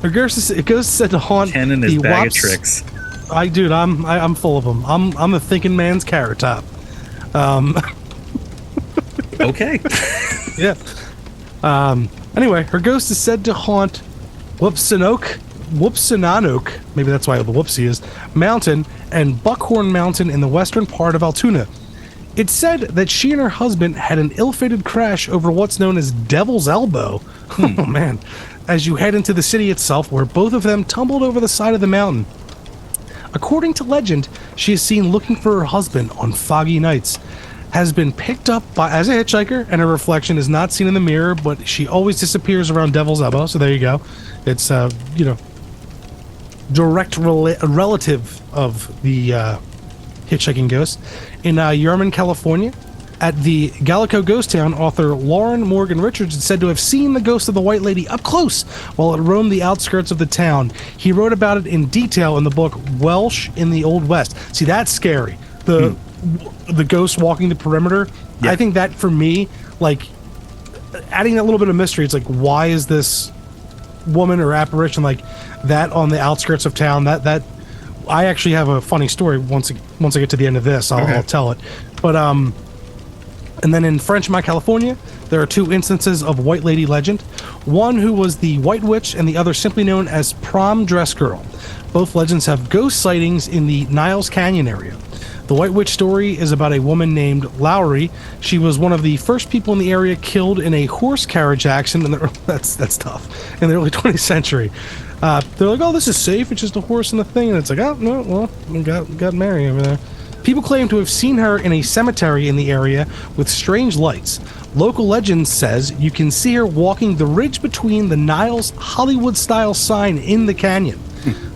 Her ghost is said to haunt Ken and his the bag of Wops. tricks. I'm full of them. I'm a thinking man's carrot top. Okay. Yeah. Anyway, her ghost is said to haunt Whoopsinoke, maybe that's why the Whoopsie is, Mountain and Buckhorn Mountain in the western part of Altoona. It's said that she and her husband had an ill-fated crash over what's known as Devil's Elbow. Oh, man. As you head into the city itself, where both of them tumbled over the side of the mountain. According to legend, she is seen looking for her husband on foggy nights, has been picked up as a hitchhiker, and her reflection is not seen in the mirror, but she always disappears around Devil's Elbow, so there you go. It's, direct relative of the hitchhiking ghost. In Yarmouth, California, at the Gallico Ghost Town, author Lauren Morgan Richards is said to have seen the ghost of the White Lady up close while it roamed the outskirts of the town. He wrote about it in detail in the book Welsh in the Old West. See, that's scary. The ghost walking the perimeter. Yeah. I think that, for me, like, adding that little bit of mystery, it's like, why is this woman or apparition like that on the outskirts of town? That I actually have a funny story once I get to the end of this. I'll tell it. But And then in Frenchmont, California, there are 2 instances of White Lady legend. One who was the White Witch and the other simply known as Prom Dress Girl. Both legends have ghost sightings in the Niles Canyon area. The White Witch story is about a woman named Lowry. She was one of the first people in the area killed in a horse carriage accident. That's tough. In the early 20th century. They're like, oh, this is safe. It's just a horse and a thing. And it's like, oh, no, well, we got Mary over there. People claim to have seen her in a cemetery in the area with strange lights. Local legend says you can see her walking the ridge between the Niles Hollywood-style sign in the canyon.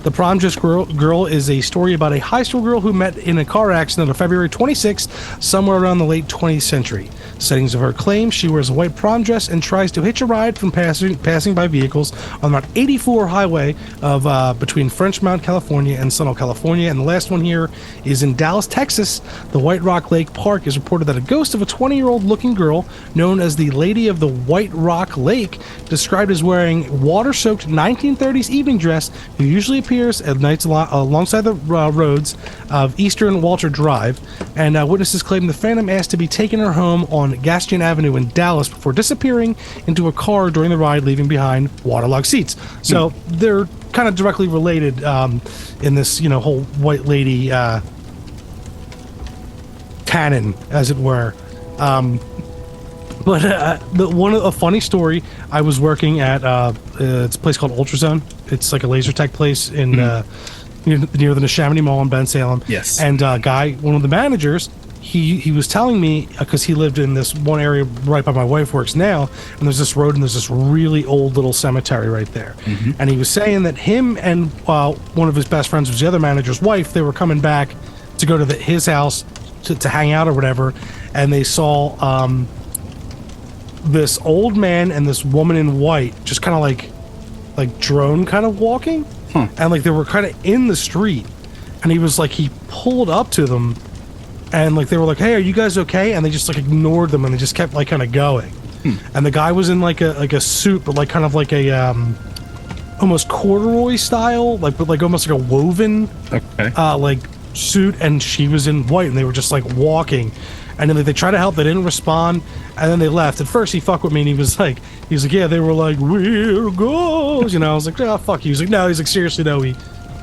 The Prom Dress Girl is a story about a high school girl who met in a car accident on February 26th, somewhere around the late 20th century. Settings of her claim: she wears a white prom dress and tries to hitch a ride from passing by vehicles on Route 84 highway of between Frenchmont, California and Sunol, California. And the last one here is in Dallas, Texas. The White Rock Lake Park is reported that a ghost of a 20-year-old looking girl known as the Lady of the White Rock Lake, described as wearing water-soaked 1930s evening dress, who usually appears at nights alongside the roads of Eastern Walter Drive. And witnesses claim the phantom asked to be taken her home on Gaston Avenue in Dallas before disappearing into a car during the ride, leaving behind waterlogged seats. So they're kind of directly related in this, whole White Lady canon, as it were. But a funny story, I was working at it's a place called Ultrazone. It's like a laser tech place in near the Neshaminy Mall in Bensalem. Yes. And guy, one of the managers, he was telling me, because he lived in this one area right by my wife works now, and there's this road and there's this really old little cemetery right there. And he was saying that him and one of his best friends was the other manager's wife. They were coming back to go to his house to hang out or whatever, and they saw this old man and this woman in white just kind of like drone kind of walking, and like they were kind of in the street, and he pulled up to them, and like they were like, hey, are you guys okay? And they just like ignored them, and they just kept like kind of going. And the guy was in like a suit, but like kind of like a almost corduroy style, but almost like a woven like suit, and she was in white, and they were just like walking. And then they tried to help, they didn't respond, and then they left. At first he fucked with me, and he was like, yeah, they were like, we're ghosts, I was like, oh, fuck you. He's like, no, seriously though, he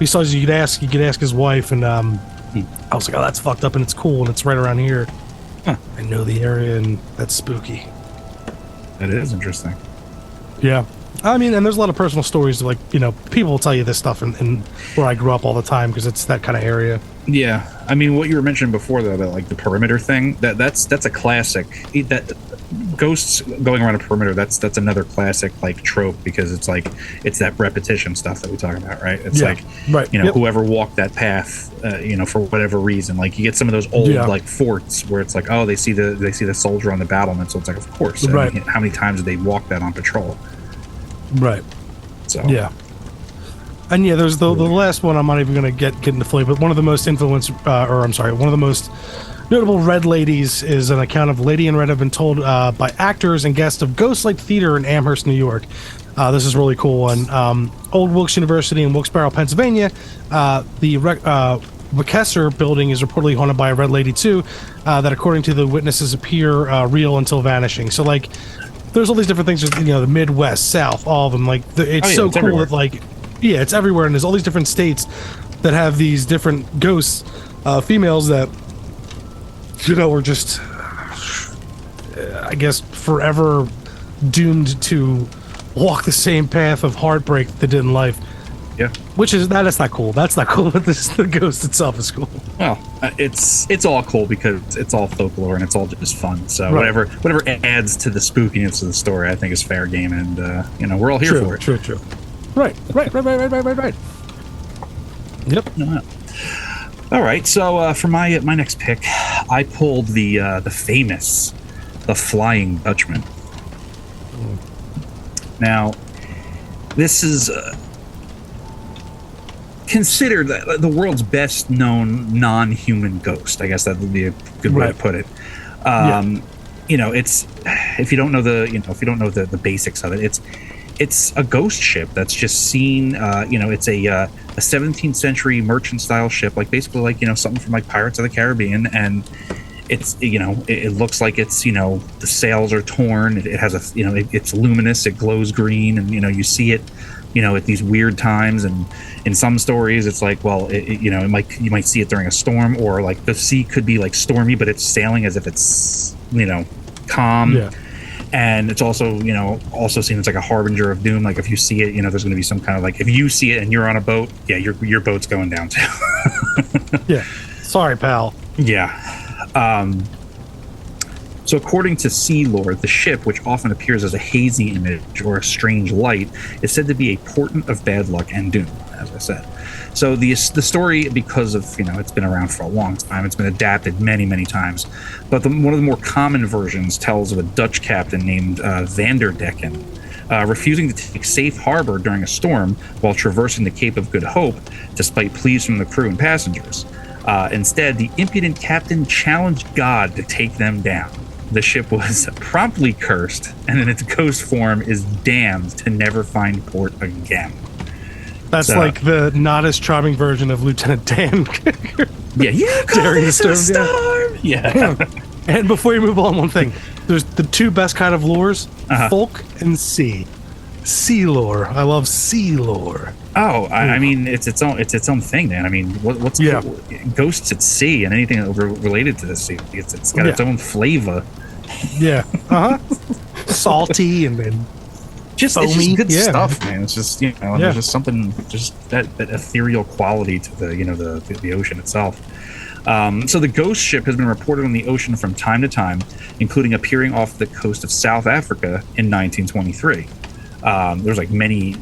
saw you could ask his wife, and I was like, oh, that's fucked up, and it's cool, and it's right around here. I know the area, and that's spooky. That is interesting. Yeah. I mean, and there's a lot of personal stories, like, people will tell you this stuff in where I grew up all the time, because it's that kind of area. Yeah, I mean, what you were mentioning before, though, that like the perimeter thing, that's a classic. That ghosts going around a perimeter, that's another classic like trope, because it's that repetition stuff that we talk about, right? It's whoever walked that path, for whatever reason, like you get some of those old like forts where it's like, oh, they see the soldier on the battlement, so it's like, of course, right. I mean, how many times did they walk that on patrol? Right. So yeah. And yeah, there's the last one. I'm not even going to get into flavor, but one of the most one of the most notable Red Ladies is an account of Lady in Red have been told by actors and guests of Ghostlight Theater in Amherst, New York. This is a really cool one. Old Wilkes University in Wilkes-Barre, Pennsylvania. The McKesser building is reportedly haunted by a Red Lady too, that according to the witnesses appear real until vanishing. So like, there's all these different things, the Midwest, South, all of them. Like, it's so cool everywhere. That like, yeah, it's everywhere, and there's all these different states that have these different ghosts, females that, are just, I guess, forever doomed to walk the same path of heartbreak that they did in life. Yeah, that's not cool. That's not cool. But the ghost itself is cool. Well, it's all cool because it's all folklore and it's all just fun. So whatever adds to the spookiness of the story, I think is fair game, and we're all here for it. True. Right. Yep. All right. So for my next pick, I pulled the famous, the Flying Dutchman. Now, this is considered the world's best known non-human ghost. I guess that would be a good way to put it. It's if you don't know the basics of it, it's a ghost ship that's just seen. It's a 17th century merchant style ship, like basically like something from like Pirates of the Caribbean, and it's it looks like it's the sails are torn. It has it's luminous. It glows green, and you see it at these weird times. And in some stories, it's like, well, you might see it during a storm, or like the sea could be like stormy, but it's sailing as if it's calm. Yeah. And it's also seen as like a harbinger of doom. Like if you see it, there's going to be some kind of like, if you see it and you're on a boat, yeah, your boat's going down too. Yeah. Sorry, pal. Yeah. So according to sea lore, the ship, which often appears as a hazy image or a strange light, is said to be a portent of bad luck and doom, as I said. So the story, because of it's been around for a long time, it's been adapted many, many times. But one of the more common versions tells of a Dutch captain named Vanderdecken refusing to take safe harbor during a storm while traversing the Cape of Good Hope, despite pleas from the crew and passengers. Instead, the impudent captain challenged God to take them down. The ship was promptly cursed, and in its ghost form is damned to never find port again. That's like the not as charming version of Lieutenant Dan. Yeah, Daring the storm. Yeah. And before you move on, one thing. There's the two best kind of lores, folk and sea. Sea lore. I love sea lore. Oh, I mean, it's its own thing, man. I mean, what's ghosts at sea and anything related to the sea? It's got its own flavor. Yeah. Salty and just foamy. It's just good stuff, man. It's just there's just something, just that ethereal quality to the ocean itself. So the ghost ship has been reported on the ocean from time to time, including appearing off the coast of South Africa in 1923. There's like many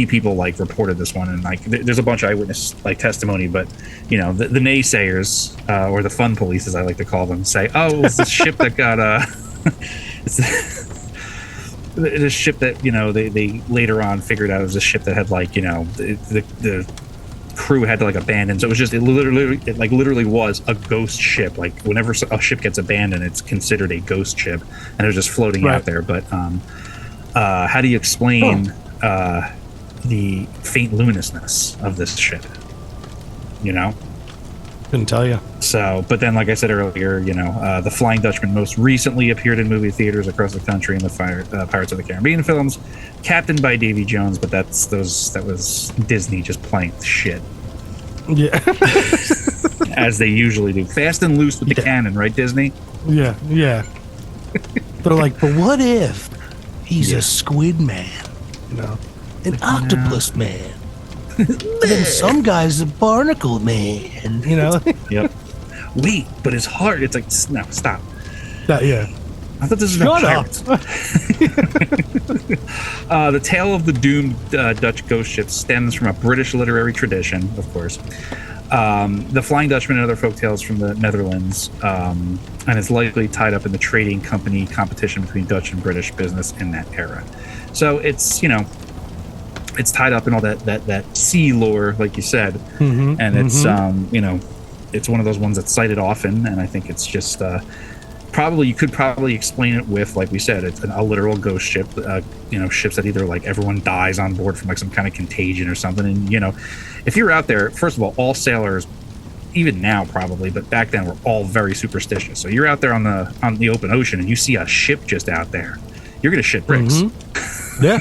people like reported this one, and like there's a bunch of eyewitness like testimony, but the naysayers or the fun police, as I like to call them, say, oh, it was the ship that got it's the ship that they later on figured out it was a ship that had like the crew had to like abandon. So it literally was a ghost ship. Like whenever a ship gets abandoned, it's considered a ghost ship, and it was just floating out there. But how do you explain the faint luminousness of this ship? Couldn't tell you. So, but then, like I said earlier, the Flying Dutchman most recently appeared in movie theaters across the country in the Pirates of the Caribbean films, captained by Davy Jones. But that was Disney just playing the shit. Yeah. As they usually do. Fast and loose with the cannon, right, Disney? Yeah. They're like, but what if he's a squid man? An octopus man. And then some guy's a barnacle man, Yep. Wait, but his heart, it's like, no, stop. Yeah. I thought this was Shut about pirates. The tale of the doomed Dutch ghost ship stems from a British literary tradition, of course. The Flying Dutchman and other folk tales from the Netherlands, and is likely tied up in the trading company competition between Dutch and British business in that era. So it's, it's tied up in all that sea lore, like you said, and it's it's one of those ones that's cited often, and I think it's just you could probably explain it with, like we said, it's a literal ghost ship. Ships that either like everyone dies on board from like some kind of contagion or something, and if you're out there, first of all sailors, even now probably, but back then were all very superstitious. So you're out there on the open ocean and you see a ship just out there, you're gonna shit bricks. Yeah.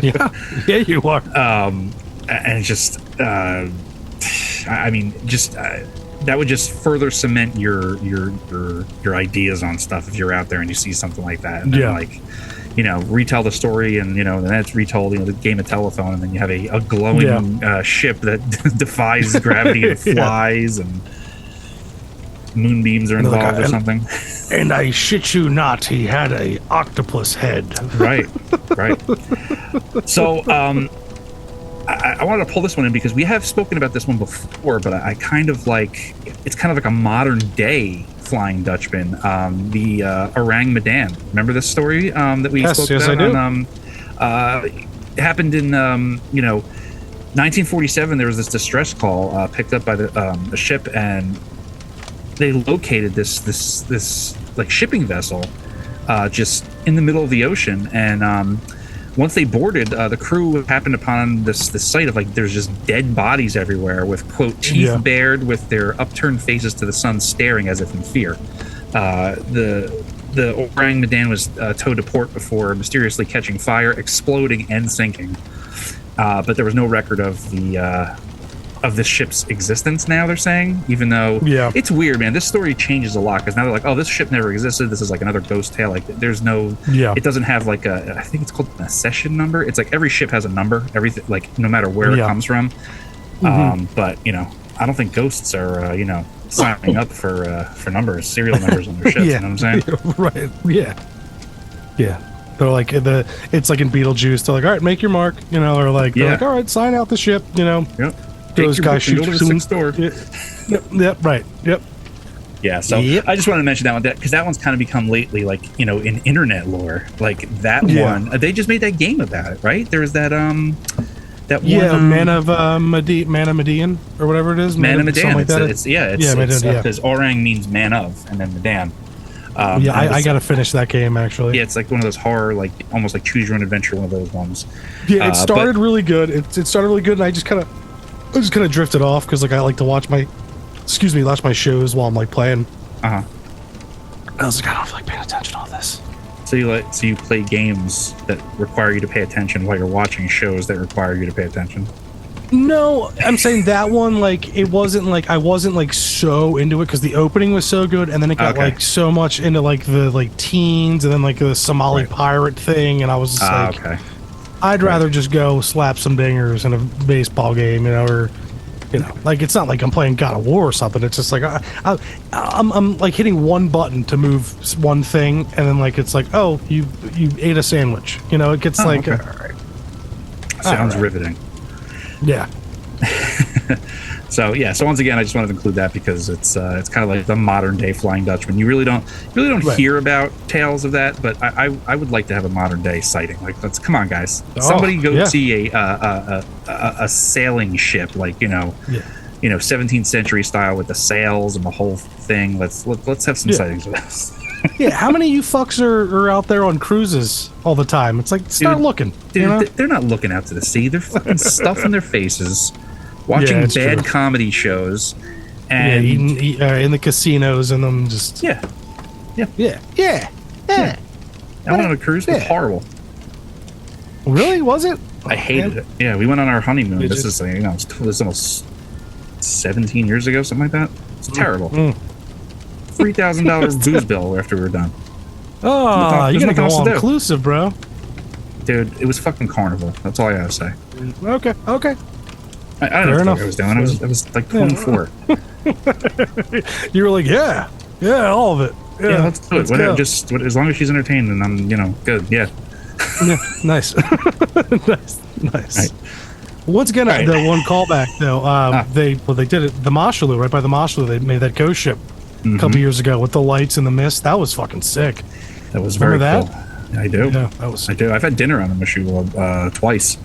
Yeah, you are. And it's just, that would just further cement your ideas on stuff if you're out there and you see something like that. And then retell the story, and then it's retold, the game of telephone, and then you have a glowing ship that defies gravity and flies, and moonbeams are involved or something. And I shit you not, he had a octopus head. Right. So, I wanted to pull this one in because we have spoken about this one before, but I kind of like, it's kind of like a modern day Flying Dutchman, the Orang Medan. Remember this story that we spoke about? Yes, I do. It happened in 1947. There was this distress call picked up by the ship, and they located this like shipping vessel just in the middle of the ocean, and once they boarded, the crew happened upon this site of like there's just dead bodies everywhere with quote teeth bared with their upturned faces to the sun, staring as if in fear. The Orang Medan was towed to port before mysteriously catching fire, exploding, and sinking. But there was no record of the ship's existence. Now they're saying, even though it's weird, man. This story changes a lot because now they're like, oh, this ship never existed. This is like another ghost tale. Like there's no, it doesn't have like I think it's called a session number. It's like every ship has a number. Everything, like no matter where it comes from. But you know, I don't think ghosts are signing up for numbers, serial numbers on their ships. You know what I'm saying? Right. Yeah. They're like it's like in Beetlejuice. They're like, all right, make your mark, or like, they're like, all right, sign out the ship, Yep. Those guys shoot to the sixth door. Yep. Right. Yep. Yeah. So I just wanted to mention that one because that one's kind of become lately, like in internet lore, like that one. They just made that game about it, right? There was that that one. Man of Median or whatever it is. Man of Medan. Like it's because Orang means man of, and then Medan. I gotta finish that game actually. Yeah, it's like one of those horror, like almost like choose your own adventure, one of those ones. Yeah, it started really good. It started really good, and I just kind of drifted off because like I like to watch my shows while I'm like playing. I was like, I don't feel like paying attention to all this. So you play games that require you to pay attention while you're watching shows that require you to pay attention. No, I'm saying that one, like, it wasn't like I wasn't like so into it because the opening was so good, and then it got like so much into like the like teens and then like the Somali pirate thing, and I was just like, I'd rather just go slap some dingers in a baseball game, or like it's not like I'm playing God of War or something. It's just like I'm like hitting one button to move one thing, and then like it's like, oh, you ate a sandwich, it gets all right. Sounds riveting. Yeah. So once again, I just wanted to include that because it's kind of like the modern day Flying Dutchman. You really don't hear about tales of that, but I would like to have a modern day sighting. Like, come on, guys, somebody go see a sailing ship, like 17th century style with the sails and the whole thing. Let's have some sightings of this. Yeah, how many of you fucks are out there on cruises all the time? It's like, start looking. Dude, they're not looking out to the sea. They're fucking stuffing their faces, watching bad comedy shows, and eating in the casinos, and them just yeah. I went on a cruise. It was horrible. Really? Was it? I hated it. Yeah, we went on our honeymoon. This is it was almost 17 years ago, something like that. It's terrible. $3,000 booze bill after we were done. Oh, you gotta go all inclusive, bro. Dude, it was fucking Carnival. That's all I gotta say. Okay. I don't know what I was doing. I was like 24. You were like, yeah, all of it. Yeah, let's do it. Whatever, just as long as she's entertained, and I'm good. Yeah. Yeah, nice. Nice. Right. Once again, the one callback though, they did it. The Mashaloo, right by the Mashaloo, they made that ghost ship a couple years ago with the lights and the mist. That was fucking sick. That was very cool. I do. Yeah, I do. I've had dinner on the Mashaloo twice,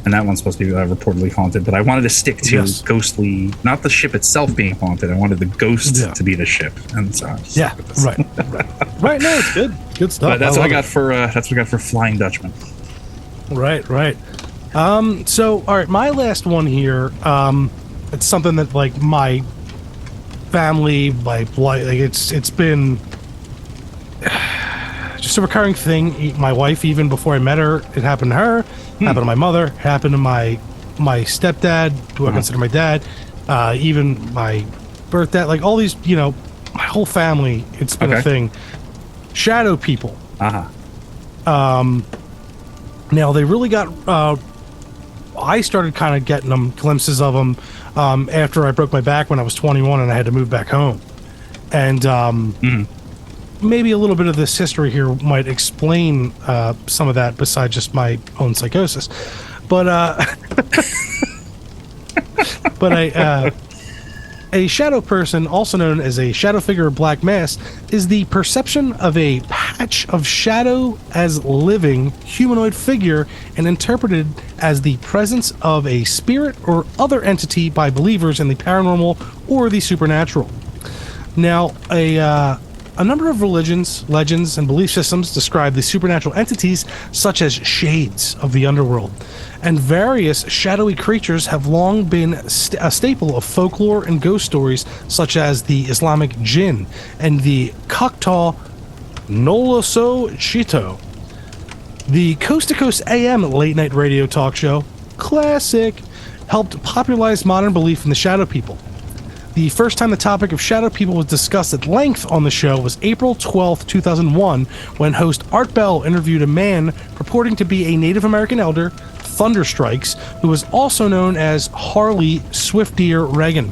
and that one's supposed to be reportedly haunted. But I wanted to stick to ghostly, not the ship itself being haunted. I wanted the ghost to be the ship, and so right. No, it's good stuff. But that's what I got for Flying Dutchman. Right. So, all right, my last one here. It's something that like my family, like it's been just a recurring thing. My wife, even before I met her, it happened to her. Happened to my mother. Happened to my stepdad, who I consider my dad. Even my birth dad. Like all these, my whole family. It's been a thing. Shadow people. Now they really got. I started kind of getting glimpses of them after I broke my back when I was 21 and I had to move back home. And maybe a little bit of this history here might explain some of that besides just my own psychosis. But a shadow person, also known as a shadow figure or black mass, is the perception of a patch of shadow as living humanoid figure and interpreted as the presence of a spirit or other entity by believers in the paranormal or the supernatural. Now, A number of religions, legends, and belief systems describe the supernatural entities such as shades of the underworld, and various shadowy creatures have long been a staple of folklore and ghost stories, such as the Islamic jinn and the Choctaw Noloso Chito. The Coast to Coast AM late-night radio talk show, classic, helped popularize modern belief in the shadow people. The first time the topic of shadow people was discussed at length on the show was April 12, 2001, when host Art Bell interviewed a man purporting to be a Native American elder, Thunderstrikes, who was also known as Harley Swift-Deer Reagan.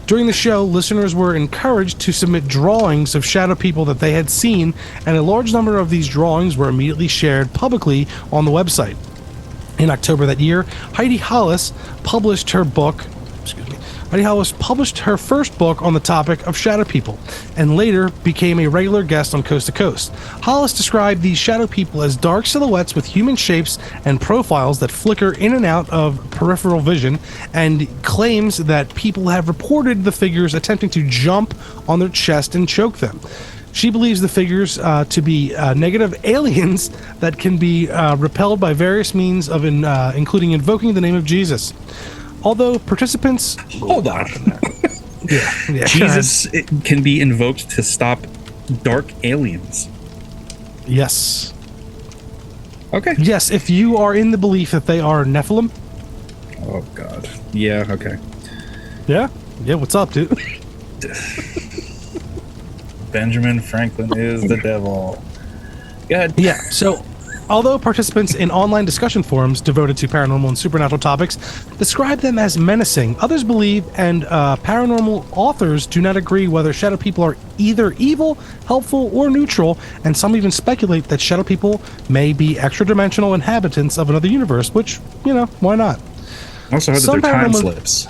During the show, listeners were encouraged to submit drawings of shadow people that they had seen, and a large number of these drawings were immediately shared publicly on the website. In October that year, Heidi Hollis published her first book on the topic of shadow people, and later became a regular guest on Coast to Coast. Hollis described these shadow people as dark silhouettes with human shapes and profiles that flicker in and out of peripheral vision, and claims that people have reported the figures attempting to jump on their chest and choke them. She believes the figures to be negative aliens that can be repelled by various means of including invoking the name of Jesus. Although participants... Hold on. Yeah, Jesus can be invoked to stop dark aliens. Yes. Okay. Yes, if you are in the belief that they are Nephilim. Oh, God. Yeah, okay. Yeah? Yeah, what's up, dude? Benjamin Franklin is the devil. Go ahead. Yeah, so although participants in online discussion forums devoted to paranormal and supernatural topics describe them as menacing, others believe, and paranormal authors do not agree whether shadow people are either evil, helpful, or neutral, and some even speculate that shadow people may be extra-dimensional inhabitants of another universe, which, you know, why not? Also heard that Some they're time paranormal- slips.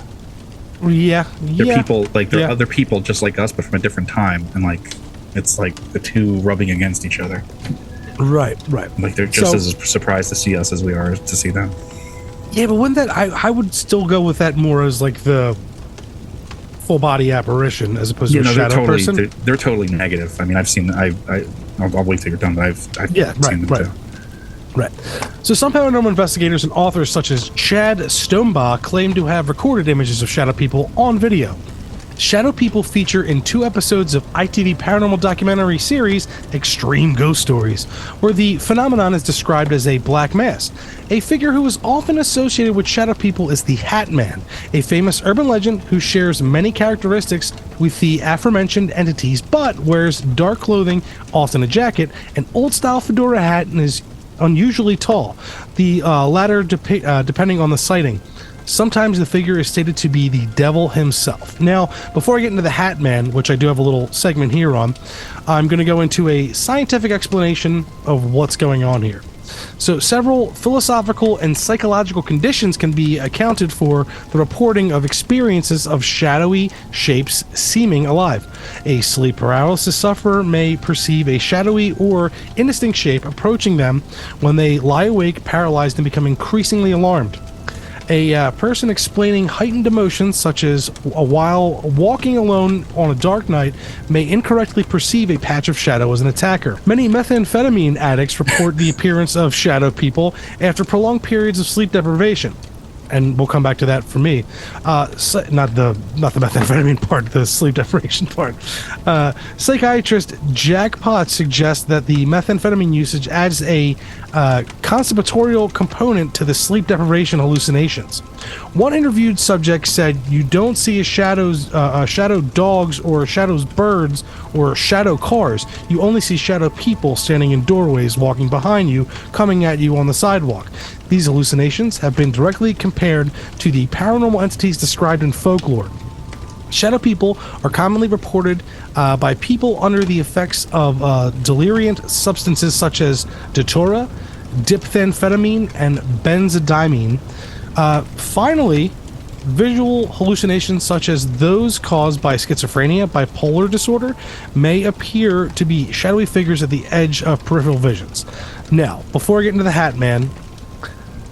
Yeah, They're people, like, they're yeah. other people just like us, but from a different time. And, like, it's like the two rubbing against each other. Right. Like, they're just So- as surprised to see us as we are to see them. Yeah, but wouldn't that... I would still go with that more as, like, the full-body apparition as opposed to a they're shadow totally, person. they're totally negative. I mean, I've seen... I'll wait till you're done, but I've Yeah, seen them right. too. Right. So some paranormal investigators and authors such as Chad Stonebaugh claim to have recorded images of shadow people on video. Shadow people feature in 2 episodes of ITV paranormal documentary series Extreme Ghost Stories, where the phenomenon is described as a black mass. A figure who is often associated with shadow people is the Hat Man, a famous urban legend who shares many characteristics with the aforementioned entities, but wears dark clothing, often a jacket, an old-style fedora hat, and is unusually tall, the latter depending on the sighting. Sometimes the figure is stated to be the devil himself. Now, before I get into the Hat Man, which I do have a little segment here on, I'm going to go into a scientific explanation of what's going on here. So several philosophical and psychological conditions can be accounted for the reporting of experiences of shadowy shapes seeming alive. A sleep paralysis sufferer may perceive a shadowy or indistinct shape approaching them when they lie awake, paralyzed, and become increasingly alarmed. A person explaining heightened emotions, such as while walking alone on a dark night, may incorrectly perceive a patch of shadow as an attacker. Many methamphetamine addicts report the appearance of shadow people after prolonged periods of sleep deprivation. And we'll come back to that for me. Not the methamphetamine part, the sleep deprivation part. Psychiatrist Jack Potts suggests that the methamphetamine usage adds a conspiratorial component to the sleep deprivation hallucinations. One interviewed subject said, "You don't see a shadow dogs or shadows birds or shadow cars. You only see shadow people standing in doorways, walking behind you, coming at you on the sidewalk." These hallucinations have been directly compared to the paranormal entities described in folklore. Shadow people are commonly reported by people under the effects of deliriant substances such as datura, diphenphetamine, and benzodiazepine. Finally, visual hallucinations such as those caused by schizophrenia, bipolar disorder, may appear to be shadowy figures at the edge of peripheral visions. Now, before I get into the Hat Man,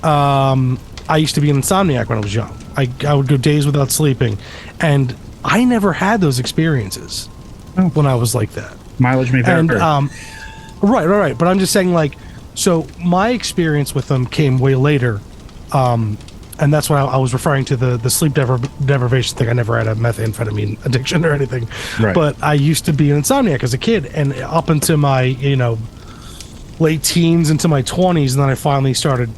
I used to be an insomniac when I was young. I would go days without sleeping, and I never had those experiences when I was like that. Mileage may vary. And right. But I'm just saying, like, so my experience with them came way later, and that's why I was referring to the sleep deprivation thing. I never had a methamphetamine addiction or anything, Right. but I used to be an insomniac as a kid, and up into my late teens into my 20s, and then I finally started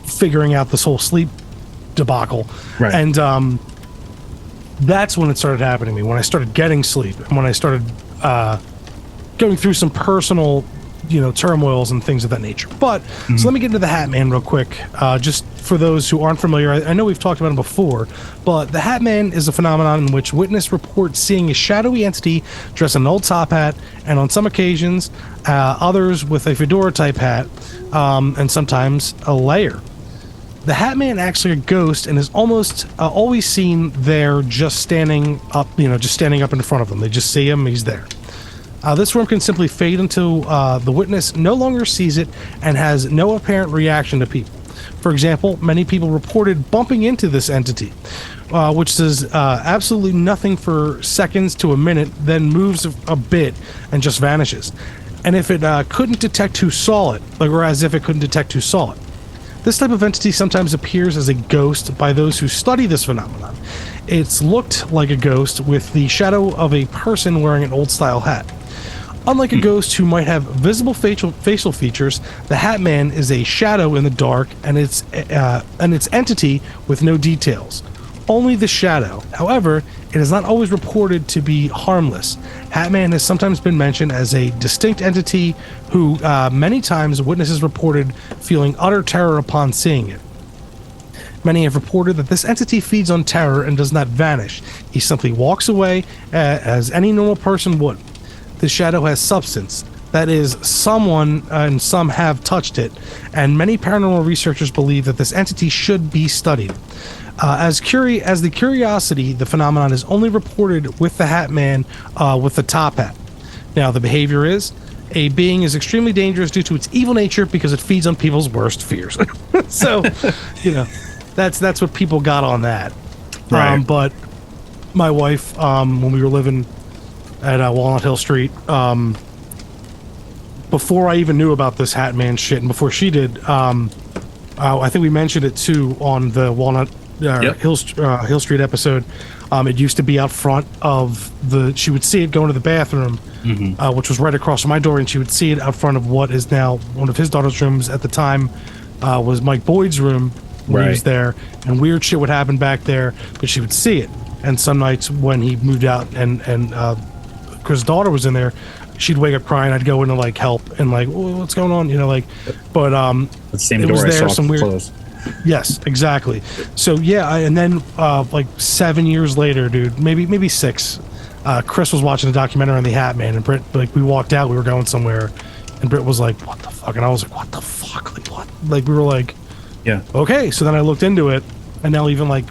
figuring out this whole sleep debacle, Right. and that's when it started happening to me, when I started getting sleep and when I started going through some personal turmoils and things of that nature. But so let me get into the Hat Man real quick, just for those who aren't familiar. I know we've talked about him before, but the Hat Man is a phenomenon in which witness reports seeing a shadowy entity dressed in an old top hat, and on some occasions others with a fedora type hat, and sometimes a layer. The Hat Man actually a ghost and is almost always seen there, just standing up in front of them. They just see him, he's there. This form can simply fade until the witness no longer sees it and has no apparent reaction to people. For example, many people reported bumping into this entity, which does absolutely nothing for seconds to a minute, then moves a bit and just vanishes. And if it couldn't detect who saw it, or as if it couldn't detect who saw it. This type of entity sometimes appears as a ghost by those who study this phenomenon. It's looked like a ghost with the shadow of a person wearing an old-style hat. Unlike a ghost who might have visible facial features, the Hat Man is a shadow in the dark, and its entity with no details. Only the shadow. However, it is not always reported to be harmless. Hat Man has sometimes been mentioned as a distinct entity who many times witnesses reported feeling utter terror upon seeing it. Many have reported that this entity feeds on terror and does not vanish. He simply walks away as any normal person would. The shadow has substance. That is, someone and some have touched it, and many paranormal researchers believe that this entity should be studied. As the curiosity, the phenomenon is only reported with the Hat Man with the top hat. Now, the behavior is, a being is extremely dangerous due to its evil nature because it feeds on people's worst fears. So, that's what people got on that. Right. But my wife, when we were living at Walnut Hill Street, before I even knew about this Hat Man shit, and before she did, I think we mentioned it too on the Walnut Hill Street episode. It used to be out front of she would see it going to the bathroom, which was right across from my door, and she would see it out front of what is now one of his daughter's rooms. At the time, was Mike Boyd's room when he was there, and weird shit would happen back there, but she would see it. And some nights when he moved out and Chris' daughter was in there, she'd wake up crying. I'd go in to like help and like, what's going on? But The same it door was I there, saw some weird. close. Yes, exactly. So yeah, and then like 7 years later, dude, maybe 6. Chris was watching a documentary on the Hat Man, and Britt, like, we walked out, we were going somewhere, and Britt was like, "What the fuck?" And I was like, "What the fuck? Like what?" Like we were like, Yeah. okay. So then I looked into it, and now even like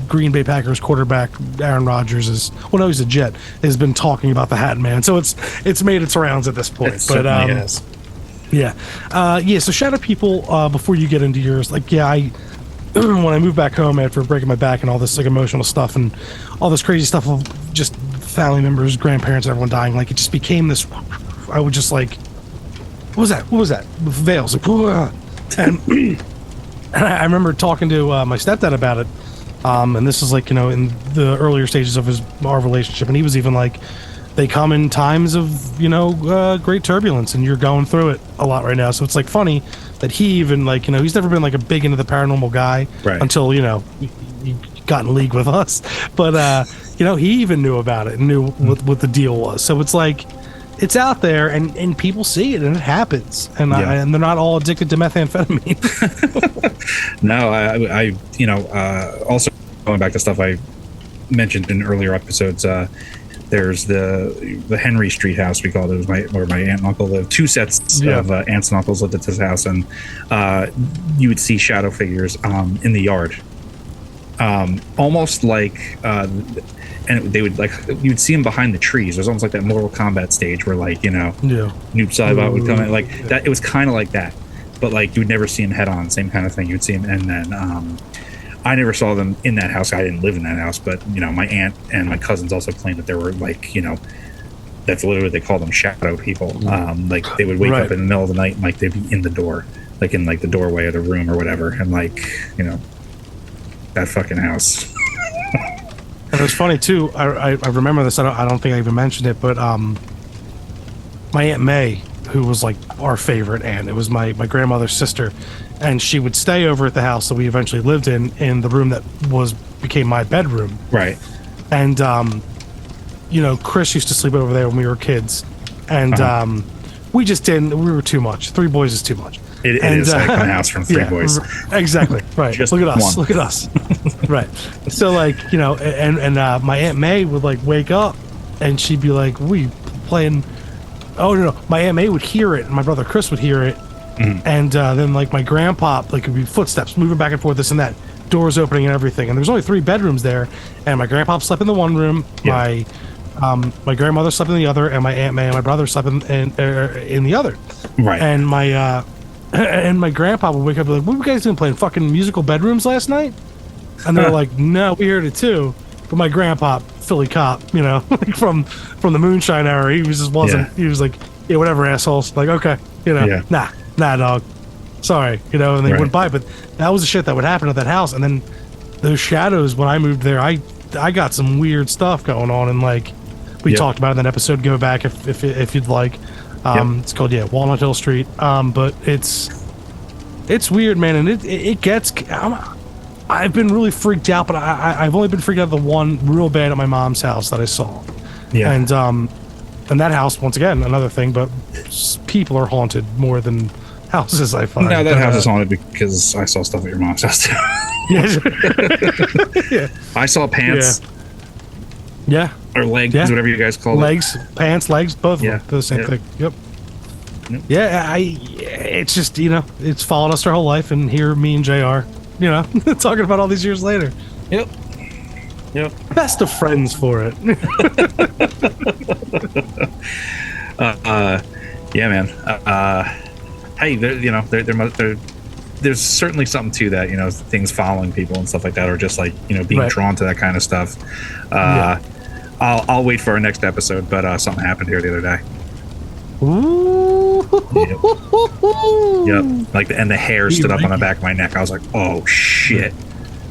Green Bay Packers quarterback Aaron Rodgers he's a Jet, has been talking about the Hat Man. So it's made its rounds at this point. It certainly has. Yeah. So shadow people, before you get into yours, like, yeah, when I moved back home after breaking my back and all this like emotional stuff and all this crazy stuff of just family members, grandparents, everyone dying, like it just became this. I would just like, what was that? Veils, like, and I remember talking to my stepdad about it, and this is like in the earlier stages of our relationship, and he was even like, they come in times of great turbulence, and you're going through it a lot right now. So it's like funny that he even like he's never been like a big into the paranormal guy until he got in league with us, but he even knew about it and knew what the deal was. So it's like it's out there, and people see it, and it happens, and and they're not all addicted to methamphetamine. No, I also going back to stuff I mentioned in earlier episodes. There's the Henry Street house, we called it. It was where my aunt and uncle lived. 2 sets of aunts and uncles lived at this house, and you would see shadow figures in the yard, almost like, and they would like you would see them behind the trees. It was almost like that Mortal Kombat stage where Noob Saibot would come in like that. It was kind of like that, but like you would never see him head on. Same kind of thing. You'd see him, and then I never saw them in that house. I didn't live in that house, but my aunt and my cousins also claimed that there were like that's literally, they call them shadow people. Like they would wake Right. up in the middle of the night and like they'd be in the door, like in like the doorway of the room or whatever, and like, you know, that fucking house. And it was funny too. I remember this. I don't think I even mentioned it, but my Aunt May, who was like our favorite aunt, it was my grandmother's sister, and she would stay over at the house that we eventually lived in the room that became my bedroom. Right. And you know, Chris used to sleep over there when we were kids, and we just didn't. We were too much. 3 boys is too much. It is like a house from 3 boys. Exactly. Right. Just Look at us. one. Look at us. Right. So like, you know, and my Aunt May would like wake up and she'd be like, we playing. Oh no. My Aunt May would hear it and my brother Chris would hear it. And then like my grandpa, like it'd be footsteps moving back and forth, this and that, doors opening and everything. And there's only 3 bedrooms there. And my grandpa slept in the one room. Yeah. My grandmother slept in the other, and my Aunt May and my brother slept in the other. Right. And my grandpa would wake up and be like, what were you guys doing, playing fucking musical bedrooms last night? And they're like, no, we heard it too. But my grandpa, Philly cop, you know, from the moonshine era, he wasn't, he was like, yeah, whatever, assholes. Like, okay, you know, nah, dog. Sorry, you know, and they wouldn't buy it. But that was the shit that would happen at that house. And then those shadows, when I moved there, I got some weird stuff going on. And like, we talked about it in that episode. Go back if you'd like. It's called Walnut Hill Street. But it's weird, man, and it gets. I've been really freaked out, but I've only been freaked out the one real bad at my mom's house that I saw. Yeah, and that house, once again, another thing, but people are haunted more than houses, I find. No, that house is haunted because I saw stuff at your mom's house too. Yeah. I saw pants. Yeah. Or legs, whatever you guys call legs, pants, legs, both of them. They're the same thing. Yep. Yeah, it's just, you know, it's followed us our whole life, and here me and JR, you know, talking about all these years later. Yep. Best of friends for it. Yeah, man. Hey, you know, there's certainly something to that, you know, things following people and stuff like that, or just like, you know, being drawn to that kind of stuff. I'll wait for our next episode, but something happened here the other day. Ooh. Yep. Like, and the hair stood up on the back of my neck. I was like, oh shit.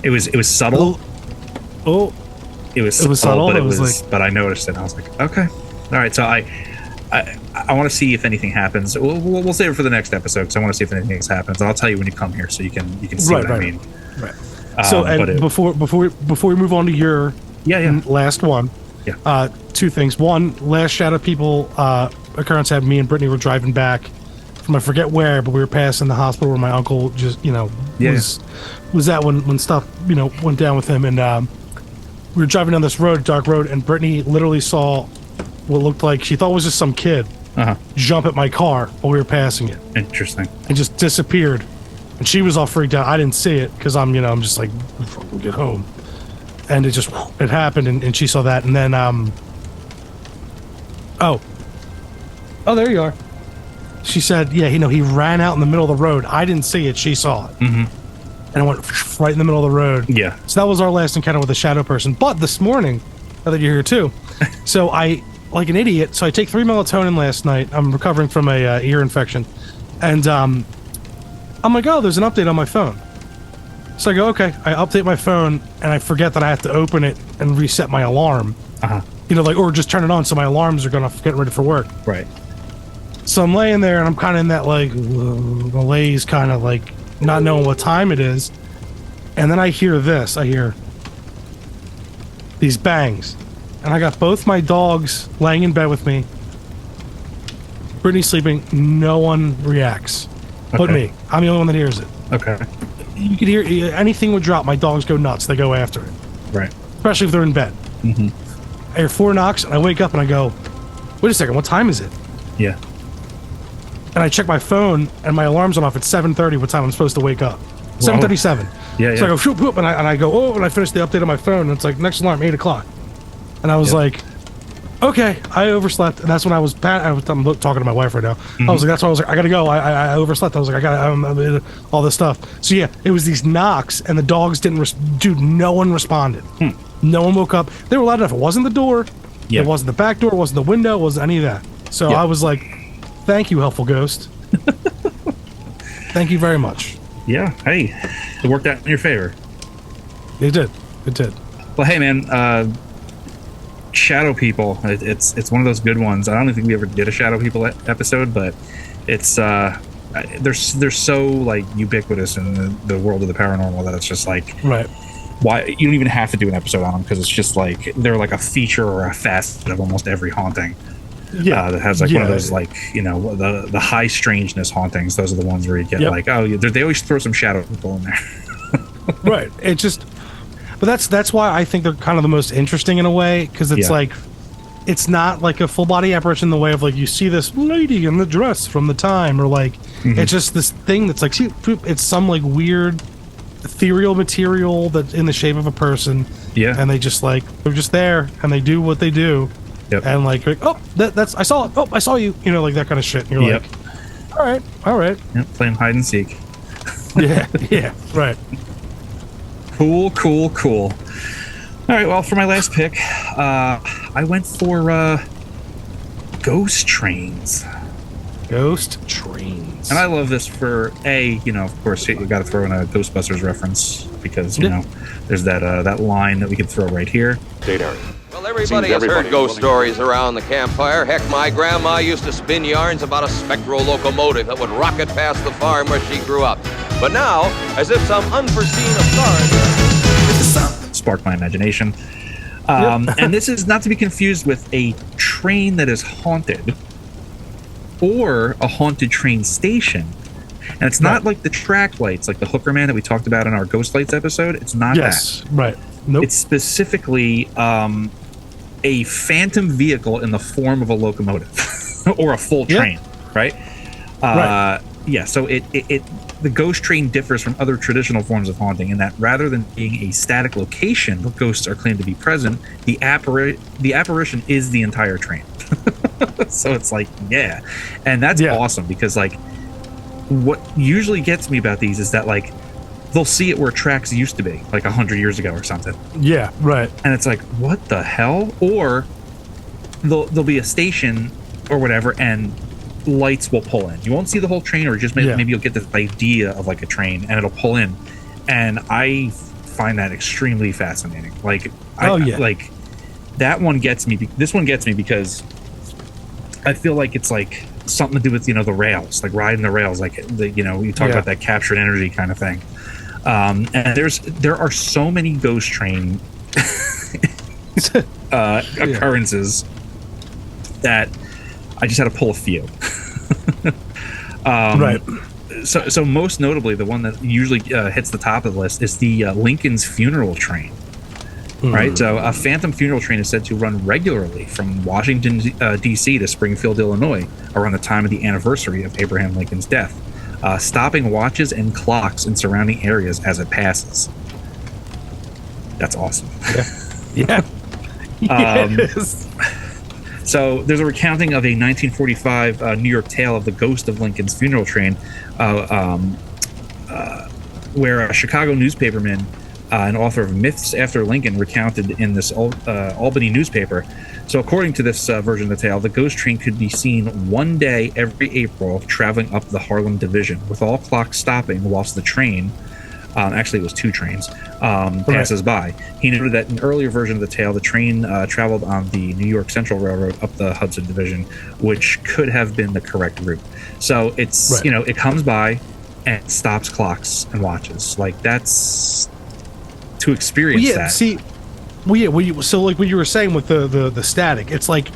It was subtle. Oh. It was subtle, but I noticed it. And I was like, okay, all right. So I want to see if anything happens. We'll save it for the next episode because I want to see if anything happens. I'll tell you when you come here so you can see what I mean. Right. So before we move on to your last one, 2 things. One, last Shadow People occurrence had me and Brittany were driving back from I forget where, but we were passing the hospital where my uncle just, you know, was at when stuff, you know, went down with him, and we were driving down this road, dark road, and Brittany literally saw what looked like she thought was just some kid jump at my car while we were passing it. Interesting. And just disappeared. And she was all freaked out. I didn't see it because I'm just like, we'll get home. And it happened, and she saw that. And then, oh, there you are. She said, he ran out in the middle of the road. I didn't see it. She saw it. Mm-hmm. And I went right in the middle of the road. Yeah. So that was our last encounter with a shadow person. But this morning, now that you're here too, so I, like an idiot, so I take 3 melatonin last night. I'm recovering from a ear infection. And I'm like, oh, there's an update on my phone. So I go, okay. I update my phone, and I forget that I have to open it and reset my alarm. You know, like, or just turn it on so my alarms are going to get ready for work. Right. So I'm laying there, and I'm kind of in that, like, malaise, kind of, like, not knowing what time it is. And then I hear this. I hear these bangs. And I got both my dogs laying in bed with me. Brittany's sleeping. No one reacts. But me. I'm the only one that hears it. Okay. You could hear anything would drop. My dogs go nuts. They go after it. Right. Especially if they're in bed. Mm-hmm. I hear 4 knocks, and I wake up, and I go, wait a second, what time is it? Yeah. And I check my phone, and my alarm's went off at 7:30. What time I'm supposed to wake up? 7:37. Yeah. So I go shoop, whoop, and I go, oh, and I finish the update on my phone, and it's like next alarm 8 o'clock. And I was like, okay, I overslept, and that's when I'm talking to my wife right now. Mm-hmm. I was like, that's why I was like, I gotta go. I overslept. I was like, I got all this stuff. So yeah, it was these knocks, and the dogs didn't. Dude, no one responded. No one woke up. They were loud enough. It wasn't the door. Yeah. It wasn't the back door, it wasn't the window, it wasn't any of that. So Yeah. I was like, thank you, helpful ghost. Thank you very much. Yeah. Hey, it worked out in your favor. It did. It did. Well, hey, man. Shadow People. It's one of those good ones. I don't think we ever did a Shadow People episode, but it's they're so like ubiquitous in the world of the paranormal that it's just like, Right. why you don't even have to do an episode on them, because it's just like they're like a feature or a facet of almost every haunting. Yeah. That has like one of those, like, the high strangeness hauntings. Those are the ones where you get like, oh, they always throw some shadow people in there. Right. It just, but that's why I think they're kind of the most interesting in a way, because it's like, it's not like a full body apparition in the way of like you see this lady in the dress from the time, or like it's just this thing that's like, it's some like weird ethereal material that's in the shape of a person. Yeah. And they just like, they're just there and they do what they do. Yep. And like, oh, that's, I saw it. Oh, I saw you. Like that kind of shit. And you're like, all right. Yep, playing hide and seek. Yeah, right. Cool. All right, well, for my last pick, I went for Ghost Trains. Ghost Trains. And I love this for of course, you got to throw in a Ghostbusters reference, because you know there's that line that we could throw right here. Well, everybody has heard ghost stories around the campfire. Heck, my grandma used to spin yarns about a spectral locomotive that would rocket past the farm where she grew up. But now, as if some unforeseen occurrence Sparked my imagination. And this is not to be confused with a train that is haunted, or a haunted train station. And it's not like the track lights, like the Hooker Man that we talked about in our Ghost Lights episode. It's not that. Right. Nope. It's specifically a phantom vehicle in the form of a locomotive or a full train, right? Yeah, so the ghost train differs from other traditional forms of haunting in that rather than being a static location where ghosts are claimed to be present, the apparition is the entire train. So it's like, and that's awesome, because like what usually gets me about these is that like they'll see it where tracks used to be like 100 years ago or something. Yeah, right. And it's like, what the hell? Or there'll be a station or whatever, and lights will pull in. You won't see the whole train, or just maybe you'll get this idea of like a train, and it'll pull in. And I find that extremely fascinating. Like, like that one gets me. This one gets me because I feel like it's like something to do with the rails, like riding the rails, like you talk about that captured energy kind of thing. And there are so many ghost train occurrences that I just had to pull a few. Right. So most notably, the one that usually hits the top of the list is the Lincoln's funeral train. Right. So a phantom funeral train is said to run regularly from Washington, D.C. to Springfield, Illinois, around the time of the anniversary of Abraham Lincoln's death, stopping watches and clocks in surrounding areas as it passes. That's awesome. Yeah. Yes. So there's a recounting of a 1945 New York tale of the ghost of Lincoln's funeral train, where a Chicago newspaperman, an author of Myths After Lincoln, recounted in this Albany newspaper. So according to this version of the tale, the ghost train could be seen one day every April traveling up the Harlem Division, with all clocks stopping whilst the train, actually it was two trains, passes by. He noted that in an earlier version of the tale, the train traveled on the New York Central Railroad up the Hudson Division, which could have been the correct route. So it's, it comes by and stops clocks and watches. Like, that's... to experience that. See, so like what you were saying with the static, it's like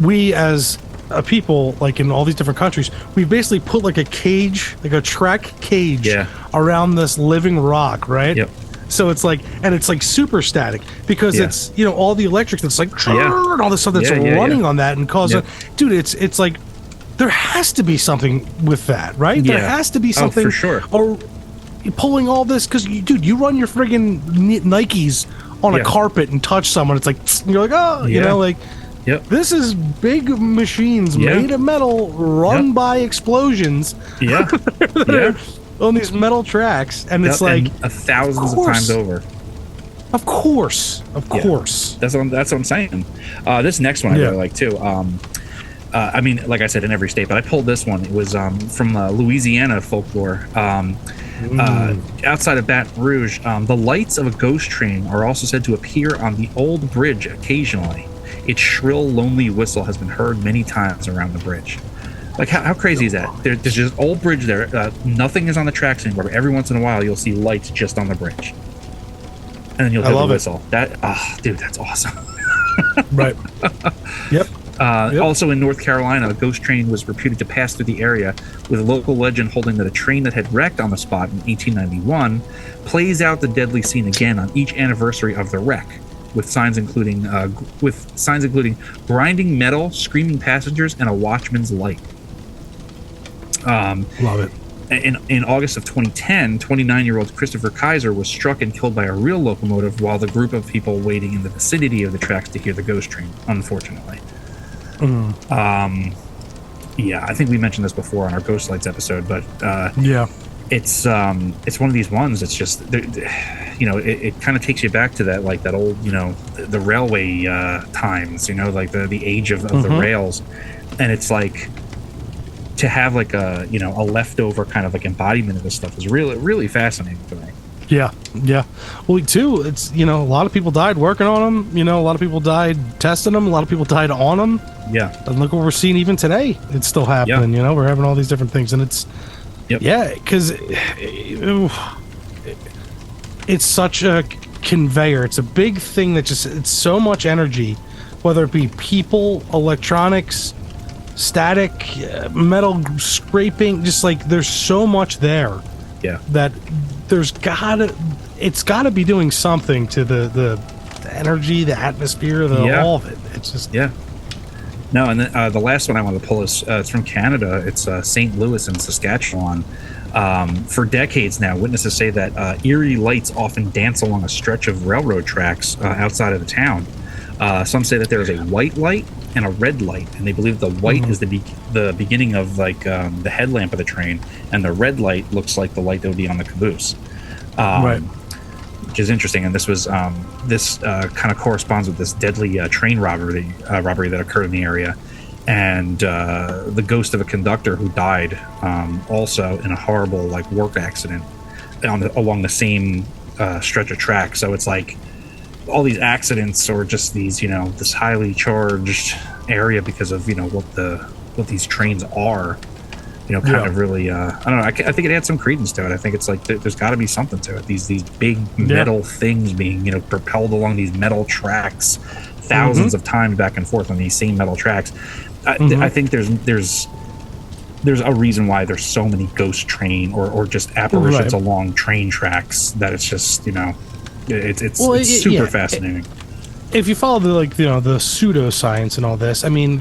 we as a people, like in all these different countries, we basically put like a cage, like a track cage around this living rock, right? Yep. So it's like, and it's like super static because it's, all the electrics that's like, and all this stuff that's running on that and causing, dude, it's like, there has to be something with that, right? There has to be something. Oh, for sure. Or pulling all this, because you run your friggin' Nikes on a carpet and touch someone, it's like, and you're like, this is big machines made of metal, run by explosions. On these metal tracks, and it's like thousands of times over. Of course. That's what I'm saying. This next one I really like too. I mean, like I said, in every state, but I pulled this one. It was from Louisiana folklore. Outside of Baton Rouge, the lights of a ghost train are also said to appear on the old bridge occasionally. Its shrill, lonely whistle has been heard many times around the bridge. Like, how crazy is that? There's just an old bridge there. Nothing is on the tracks anymore, but every once in a while you'll see lights just on the bridge. And then you'll hear the whistle. Dude, that's awesome. Right. Yep. Also in North Carolina, a ghost train was reputed to pass through the area, with a local legend holding that a train that had wrecked on the spot in 1891 plays out the deadly scene again on each anniversary of the wreck, with signs including grinding metal, screaming passengers, and a watchman's light. Love it. In August of 2010, 29-year-old Christopher Kaiser was struck and killed by a real locomotive while the group of people waiting in the vicinity of the tracks to hear the ghost train, unfortunately. Yeah, I think we mentioned this before on our Ghost Lights episode, but it's one of these ones. It's just, it kind of takes you back to that old, the railway times, like the age of the rails, and it's like to have like a leftover kind of like embodiment of this stuff is really, really fascinating to me. Yeah. Well, too, it's, a lot of people died working on them. A lot of people died testing them. A lot of people died on them. Yeah. And look what we're seeing even today. It's still happening, we're having all these different things. And it's, because it's such a conveyor. It's a big thing that it's so much energy, whether it be people, electronics, static, metal scraping, just like there's so much there. Yeah. That it's gotta be doing something to the energy, the atmosphere, all of it. It's just No, and then, the last one I want to pull is it's from Canada. It's St. Louis in Saskatchewan. For decades now, witnesses say that eerie lights often dance along a stretch of railroad tracks outside of the town. Some say that there is a white light and a red light, and they believe the white is the beginning of like the headlamp of the train, and the red light looks like the light that would be on the caboose. Right. Which is interesting, and this was this kind of corresponds with this deadly train robbery that occurred in the area, and the ghost of a conductor who died also in a horrible like work accident along the same stretch of track. So it's like all these accidents, or just these this highly charged area because of what these trains are. Kind of really, I don't know. I think it adds some credence to it. I think it's like there's got to be something to it. These big metal things being, propelled along these metal tracks, thousands of times back and forth on these same metal tracks. I think there's a reason why there's so many ghost train or just apparitions along train tracks. That it's just it's super fascinating. If you follow the the pseudoscience and all this, I mean,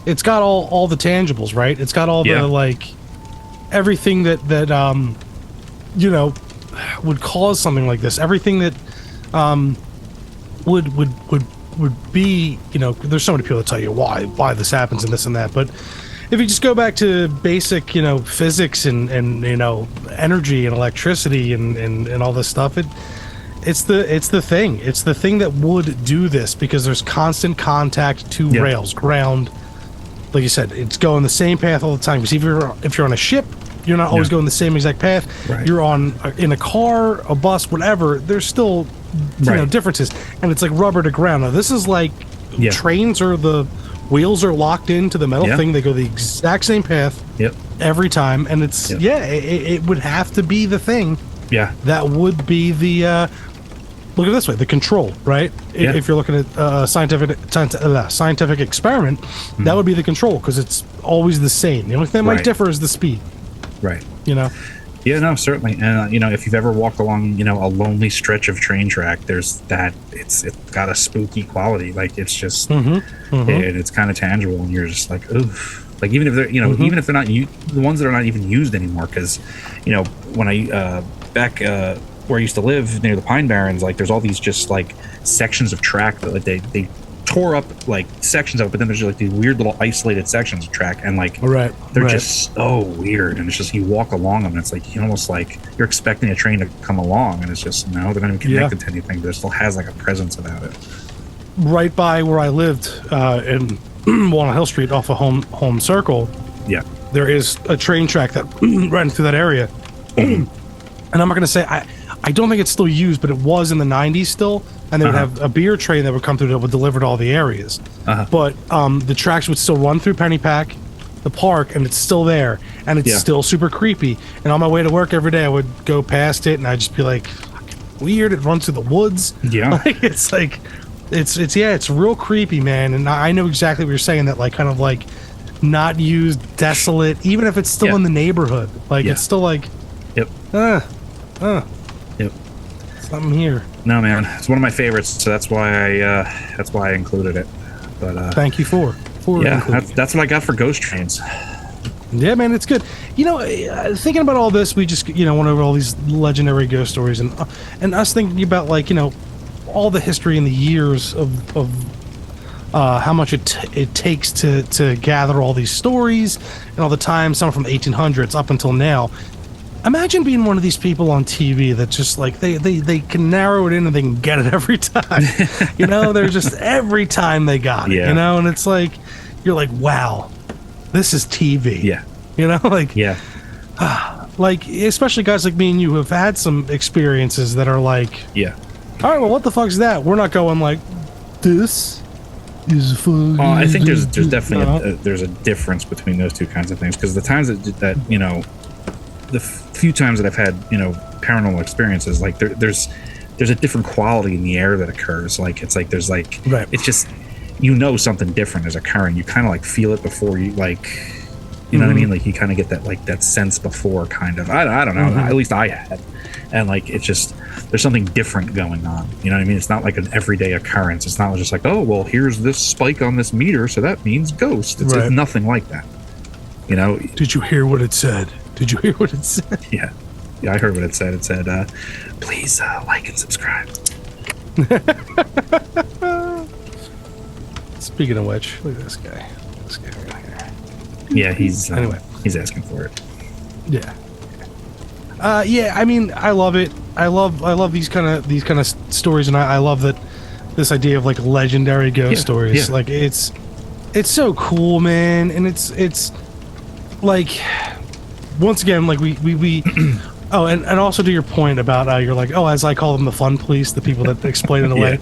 it's got all the tangibles, right? It's got all the like everything that would cause something like this. Everything that would be, there's so many people that tell you why this happens and this and that, but if you just go back to basic physics and energy and electricity and all this stuff, it's the thing that would do this, because there's constant contact to rails, ground. Like you said, it's going the same path all the time. Because if you're on a ship, you're not always going the same exact path. Right. You're in a car, a bus, whatever. There's still differences, and it's like rubber to ground. Now this is like trains, or the wheels are locked into the metal thing. They go the exact same path every time, and it's it would have to be the thing. Yeah, that would be the. Look at it this way: the control, right? If you're looking at a scientific experiment, that would be the control, because it's always the same. The only thing that might differ is the speed. Right. Yeah, no, certainly. And if you've ever walked along, a lonely stretch of train track, there's that. It's got a spooky quality. Like it's just, it's kind of tangible, and you're just like, oof. Like even if they're, even if they're not the ones that are not even used anymore, because, when I back. Where I used to live near the Pine Barrens, like there's all these just like sections of track that like they tore up like sections of it, but then there's like these weird little isolated sections of track, and like they're just so weird, and it's just you walk along them, and it's like you almost like you're expecting a train to come along, and it's just no, they're not even connected to anything, but it still has like a presence about it. Right by where I lived in Walnut Hill Street off of Home Circle, there is a train track that ran through that area. And I'm not going to say, I don't think it's still used, but it was in the 90s still, and they would have a beer train that would come through that would deliver to all the areas. But the tracks would still run through Pennypack, the park, and it's still there, and it's still super creepy. And on my way to work every day, I would go past it, and I'd just be like, fucking weird, it runs through the woods. Like, it's like... It's real creepy, man, and I know exactly what you're saying, that like kind of like not used, desolate, even if it's still in the neighborhood, like it's still like something here. No, man, it's one of my favorites, so that's why I included it. But thank you for that's what I got for Ghost Trains. Yeah, man, it's good. You know, thinking about all this, we just went over all these legendary ghost stories, and us thinking about like all the history and the years of how much it takes to gather all these stories, and all the time, some from the 1800s up until now. Imagine being one of these people on TV that just like they can narrow it in and they can get it every time. They're just every time they got it. And it's like you're like, wow, this is TV. Like especially guys like me and you who have had some experiences that are like, all right, well, what the fuck's that? We're not going like, this is fun. I think there's definitely there's a difference between those two kinds of things, because the times that the few times that I've had paranormal experiences, like there's a different quality in the air that occurs. Like it's like there's like it's just something different is occurring. You kind of like feel it before you like. You know what I mean? Like you kind of get that sense before, kind of. I don't know. At least I had, and like it's just there's something different going on. You know what I mean? It's not like an everyday occurrence. It's not just like, oh well, here's this spike on this meter, so that means ghost. It's nothing like that. Did you hear what it said? Did you hear what it said? Yeah, I heard what it said. It said, please like and subscribe. Speaking of which, look at this guy. This guy right here. Yeah, he's asking for it. Yeah. I mean, I love it. I love these kind of stories, and I love that this idea of like legendary ghost stories. Like it's so cool, man, and it's like once again, like we oh, and also to your point about you're like, oh, as I call them, the fun police, the people that explain it away.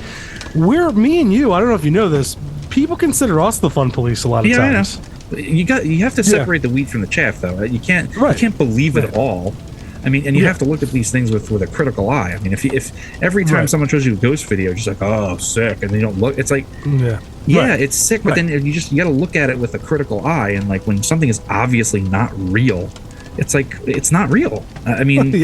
Me and you, I don't know if you know this, people consider us the fun police a lot of times. I know. You have to separate the wheat from the chaff, though. You can't believe it all. I mean, and you have to look at these things with a critical eye. I mean, if every time someone shows you a ghost video, just like, oh, sick, and you don't look, it's like, it's sick, but then you got to look at it with a critical eye, and like when something is obviously not real, it's like it's not real. I mean,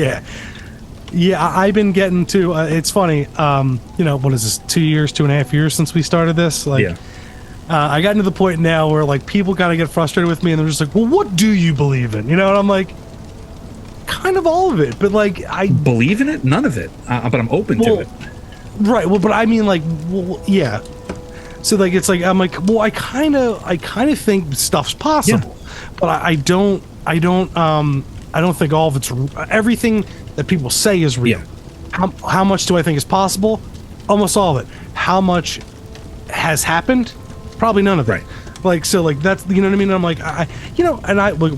I've been getting to. It's funny. What is this? 2.5 years since we started this? Like. I got to the point now where like people kind of get frustrated with me, and they're just like, well, what do you believe in? And I'm like, kind of all of it, but like I believe in it, none of it, but I'm open to it. Right. Well, but I mean, like, yeah. So like, it's like I'm like, well, I kind of think stuff's possible, but I don't think all of it's everything that people say is real. How much do I think is possible? Almost all of it. How much has happened? Probably none of it. Right. Like, so like that's, what I mean? And I'm like,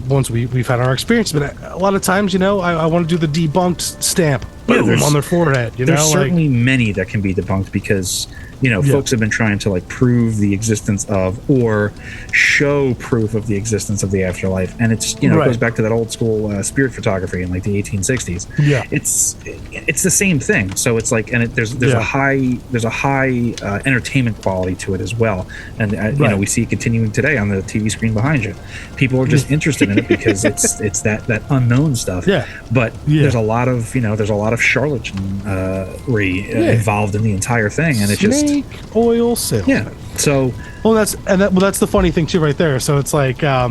once we've had our experience, but a lot of times, I want to do the debunked stamp on their forehead, There's certainly many that can be debunked because, folks have been trying to like prove the existence of or show proof of the existence of the afterlife. And it's, it goes back to that old school spirit photography in like the 1860s. Yeah. It's the same thing. So it's like, and there's a high entertainment quality to it as well. And, we see it continuing today on the TV screen behind you. People are just interested in it because it's that unknown stuff. Yeah. But there's a lot of, charlatanry involved in the entire thing. And it just, oil salesman. Yeah. So that's the funny thing too, right there. So it's like, well,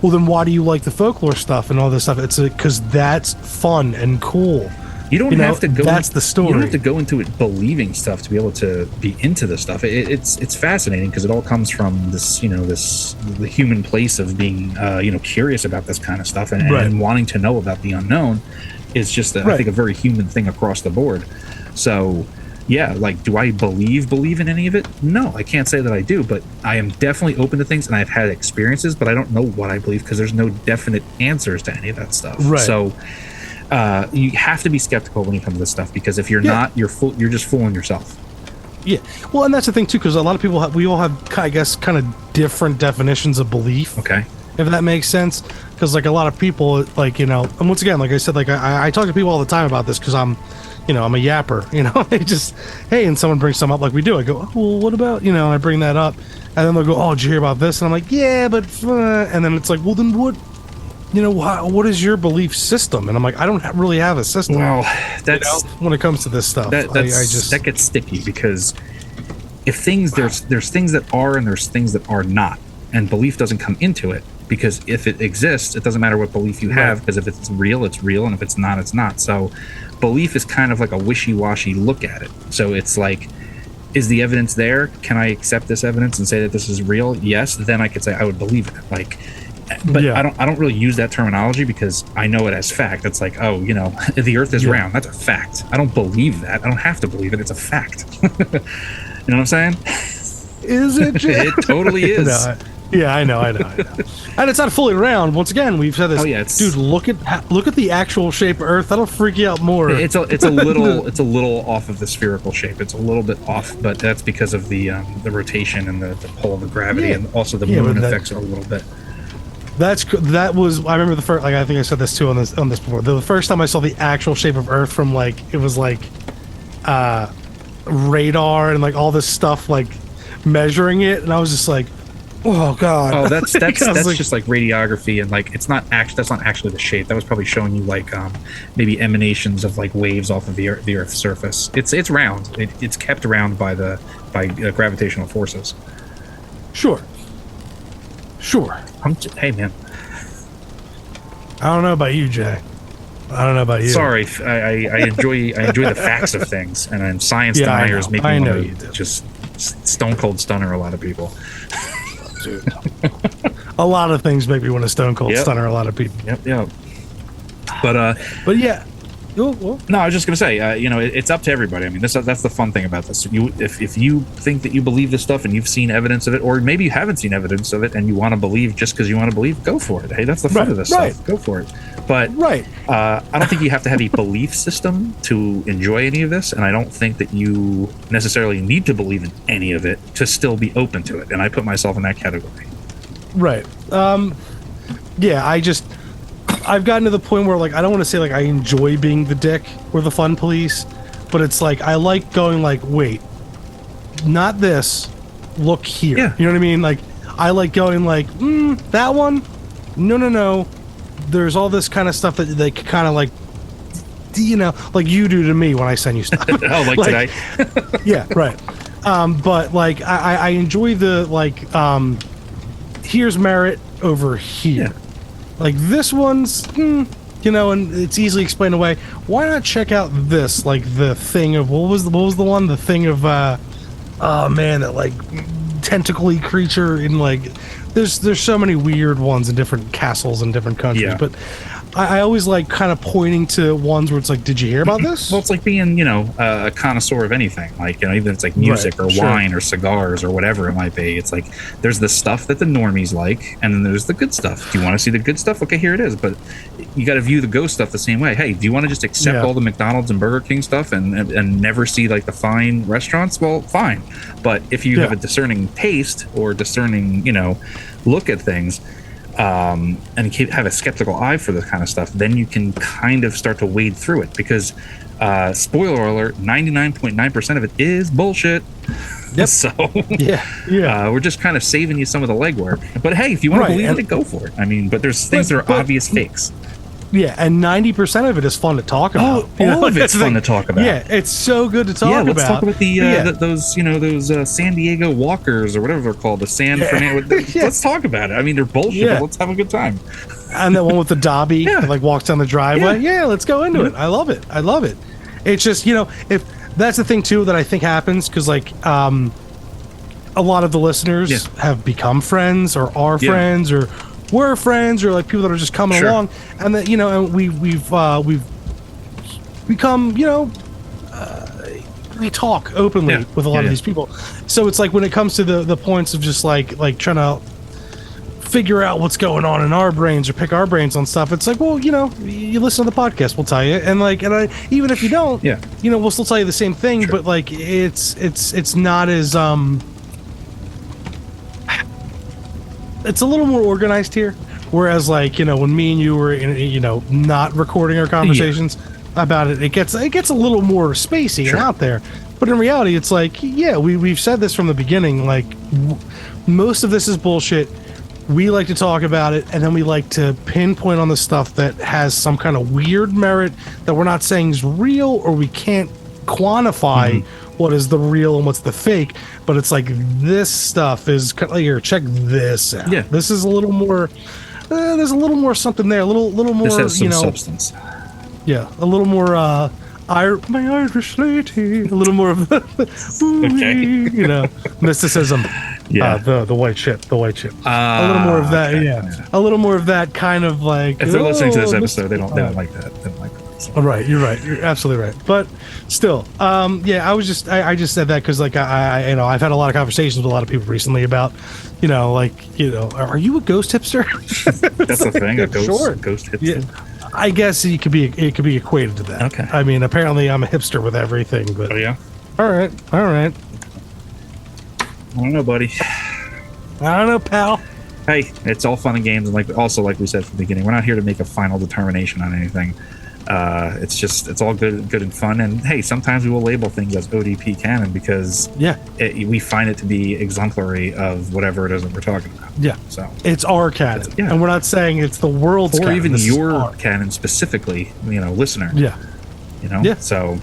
then why do you like the folklore stuff and all this stuff? It's because that's fun and cool. You don't have to go. That's the story. You don't have to go into it believing stuff to be able to be into this stuff. It's fascinating because it all comes from this, the human place of being, curious about this kind of stuff and wanting to know about the unknown. Is just, I think, a very human thing across the board. So, yeah, like, do I believe in any of it? No, I can't say that I do, but I am definitely open to things, and I've had experiences, but I don't know what I believe because there's no definite answers to any of that stuff. Right. So, you have to be skeptical when you come to this stuff because if you're not, you're just fooling yourself. Yeah. Well, and that's the thing too, because a lot of people we all have, I guess, kind of different definitions of belief. Okay. If that makes sense, because like a lot of people, like, and once again, like I said, like I talk to people all the time about this because I'm a yapper. They just, hey, and someone brings something up like we do. I go, oh, well, what about, I bring that up, and then they'll go, oh, did you hear about this? And I'm like, yeah, but, and then it's like, well, then what? What is your belief system? And I'm like, I don't really have a system. Well, that's when it comes to this stuff. That gets sticky because if things there's things that are and there's things that are not, and belief doesn't come into it. Because if it exists, it doesn't matter what belief you have, because if it's real, and if it's not, it's not. So belief is kind of like a wishy-washy look at it. So it's like, is the evidence there? Can I accept this evidence and say that this is real? Yes, then I could say I would believe it. Like, but I don't really use that terminology because I know it as fact. It's like, oh, the earth is round. That's a fact. I don't believe that. I don't have to believe it. It's a fact. You know what I'm saying? Is it? It totally is. No, yeah, I know. And it's not fully round. Once again, we've said this. Oh yeah, dude, look at the actual shape of Earth. That'll freak you out more. It's a little off of the spherical shape. It's a little bit off, but that's because of the rotation and the pull of the gravity, and also the moon affects it a little bit. That was, I remember the first, like I think I said this too on this before. The first time I saw the actual shape of Earth from it was like radar and like all this stuff like measuring it, and I was just like, oh god. Oh, that's just like radiography, and like that's not actually the shape. That was probably showing you like maybe emanations of like waves off of the Earth's surface. It's round. It's kept round by gravitational forces. Sure. Hey man, I don't know about you, Jay. I don't know about you. Sorry, I enjoy the facts of things, and science deniers make me want to just stone cold stunner a lot of people. Dude. A lot of things make me want to stone cold stunner a lot of people. Yep. But yeah. Well. No, I was just gonna say, it's up to everybody. I mean, that's the fun thing about this. If you think that you believe this stuff and you've seen evidence of it, or maybe you haven't seen evidence of it and you want to believe just because you want to believe, go for it. Hey, that's the fun of this stuff. Go for it. But I don't think you have to have a belief system to enjoy any of this, and I don't think that you necessarily need to believe in any of it to still be open to it. And I put myself in that category. Right. Yeah. I've gotten to the point where like I don't want to say like I enjoy being the dick or the fun police, but it's like I like going like, wait, not this, look here. Yeah. You know what I mean? Like I like going like, that one, no. There's all this kind of stuff that they kind of like, like you do to me when I send you stuff. Oh, like today. Yeah, right. But like I enjoy the like, here's merit over here. Yeah. Like this one's, and it's easily explained away. Why not check out this? Like the thing of what was the one? The thing of, oh man, that like tentacly creature in like. There's so many weird ones in different castles in different countries, but I always like kind of pointing to ones where it's like, did you hear about this? Well, it's like being, a connoisseur of anything. Like, even it's like music or wine or cigars or whatever it might be. It's like there's the stuff that the normies like, and then there's the good stuff. Do you want to see the good stuff? Okay, here it is. But you got to view the ghost stuff the same way. Hey, do you want to just accept all the McDonald's and Burger King stuff and never see like the fine restaurants? Well, fine. But if you have a discerning taste or discerning, look at things, and have a skeptical eye for this kind of stuff, then you can kind of start to wade through it because, spoiler alert, 99.9% of it is bullshit. Yep. So we're just kind of saving you some of the legwork. But hey, if you want to believe it, go for it. I mean, but there's things that are obvious fakes. Yeah, and 90% of it is fun to talk about. All of it's fun to talk about. Yeah, it's so good to talk about. Yeah, let's talk about those San Diego walkers or whatever they're called, the San Fernando. Let's talk about it. I mean, they're bullshit, but let's have a good time. And that one with the Dobby that like walks down the driveway. Yeah, let's go into it. I love it. It's just, if that's the thing too that I think happens, because like a lot of the listeners have become friends or are friends or were friends or like people that are just coming along, and that and we've become we talk openly with a lot of these people. So it's like when it comes to the points of just like trying to figure out what's going on in our brains or pick our brains on stuff, it's like, well, you listen to the podcast, we'll tell you, and even if you don't, we'll still tell you the same thing, but like it's not as it's a little more organized here, whereas like when me and you were not recording our conversations about it gets a little more spacey and out there. But in reality, it's like, we've said this from the beginning, like most of this is bullshit. We like to talk about it, and then we like to pinpoint on the stuff that has some kind of weird merit that we're not saying is real, or we can't quantify what is the real and what's the fake. But it's like, this stuff is here, check this out. Yeah, this is a little more. There's a little more something there. A little more. This has some substance. Yeah, a little more. My Irish lady. A little more of mysticism. Yeah, the white ship. A little more of that. A little more of that kind of like. If they're listening to this episode, they don't like that. They don't like that. So. Right, you're right. You're absolutely right. But still, I was just I just said that because like I've had a lot of conversations with a lot of people recently about, are you a ghost hipster? That's a thing. A ghost hipster. Yeah. I guess it could be equated to that. Okay. I mean, apparently I'm a hipster with everything. But All right. I don't know, buddy. I don't know, pal. Hey, it's all fun and games, and like we said from the beginning, we're not here to make a final determination on anything. It's all good and fun. And hey, sometimes we will label things as ODP canon because we find it to be exemplary of whatever it is that we're talking about. Yeah, so it's our canon, and we're not saying it's the world's canon, or even your canon specifically. Listener. Yeah. So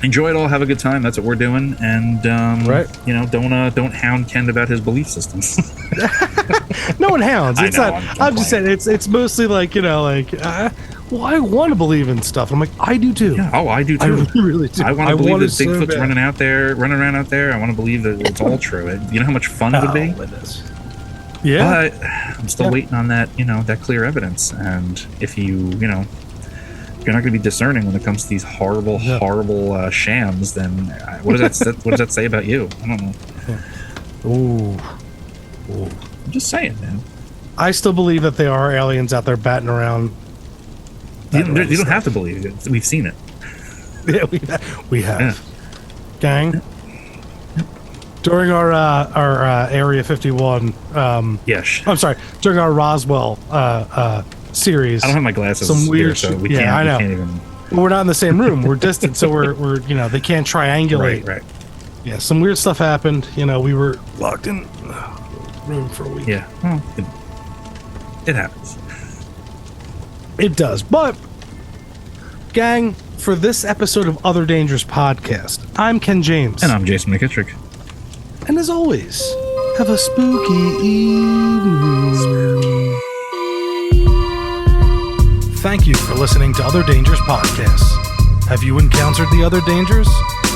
enjoy it all, have a good time. That's what we're doing, and don't hound Ken about his belief systems. No one hounds. It's not. I'm just saying it's mostly like well, I want to believe in stuff. I'm like, I do too. Yeah. Oh, I do too. I really do. I want to believe that Bigfoot's running around out there. I want to believe that it's all true. You know how much fun it would be? It is. Yeah. But I'm still waiting on that, that clear evidence. And if you're not going to be discerning when it comes to these horrible shams, then what does that say about you? I don't know. Ooh. I'm just saying, man. I still believe that there are aliens out there batting around. You don't have to believe it. We've seen it. Yeah, we have. Yeah. Gang. During our Area 51. Yes. I'm sorry. During our Roswell series. I don't have my glasses. Some weird. Here, so we can't, I know. We can't even... We're not in the same room. We're distant, so we're they can't triangulate. Right. Yeah. Some weird stuff happened. We were locked in the room for a week. Yeah. Well, it happens. It does. But, gang, for this episode of Other Dangerous Podcast, I'm Ken James. And I'm Jason McKittrick. And as always, have a spooky evening. Thank you for listening to Other Dangerous Podcasts. Have you encountered the other dangers?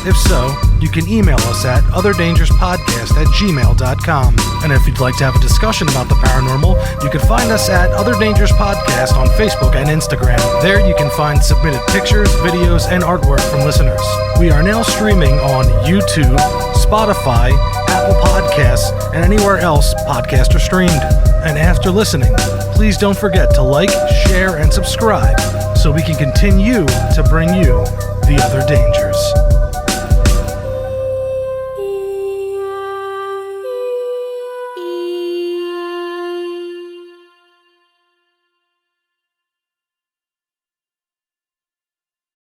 If so, you can email us at otherdangerouspodcast@gmail.com. And if you'd like to have a discussion about the paranormal, you can find us at Other Dangerous Podcast on Facebook and Instagram. There you can find submitted pictures, videos, and artwork from listeners. We are now streaming on YouTube, Spotify, Apple Podcasts, and anywhere else podcasts are streamed. And after listening, please don't forget to like, share, and subscribe so we can continue to bring you the other dangers.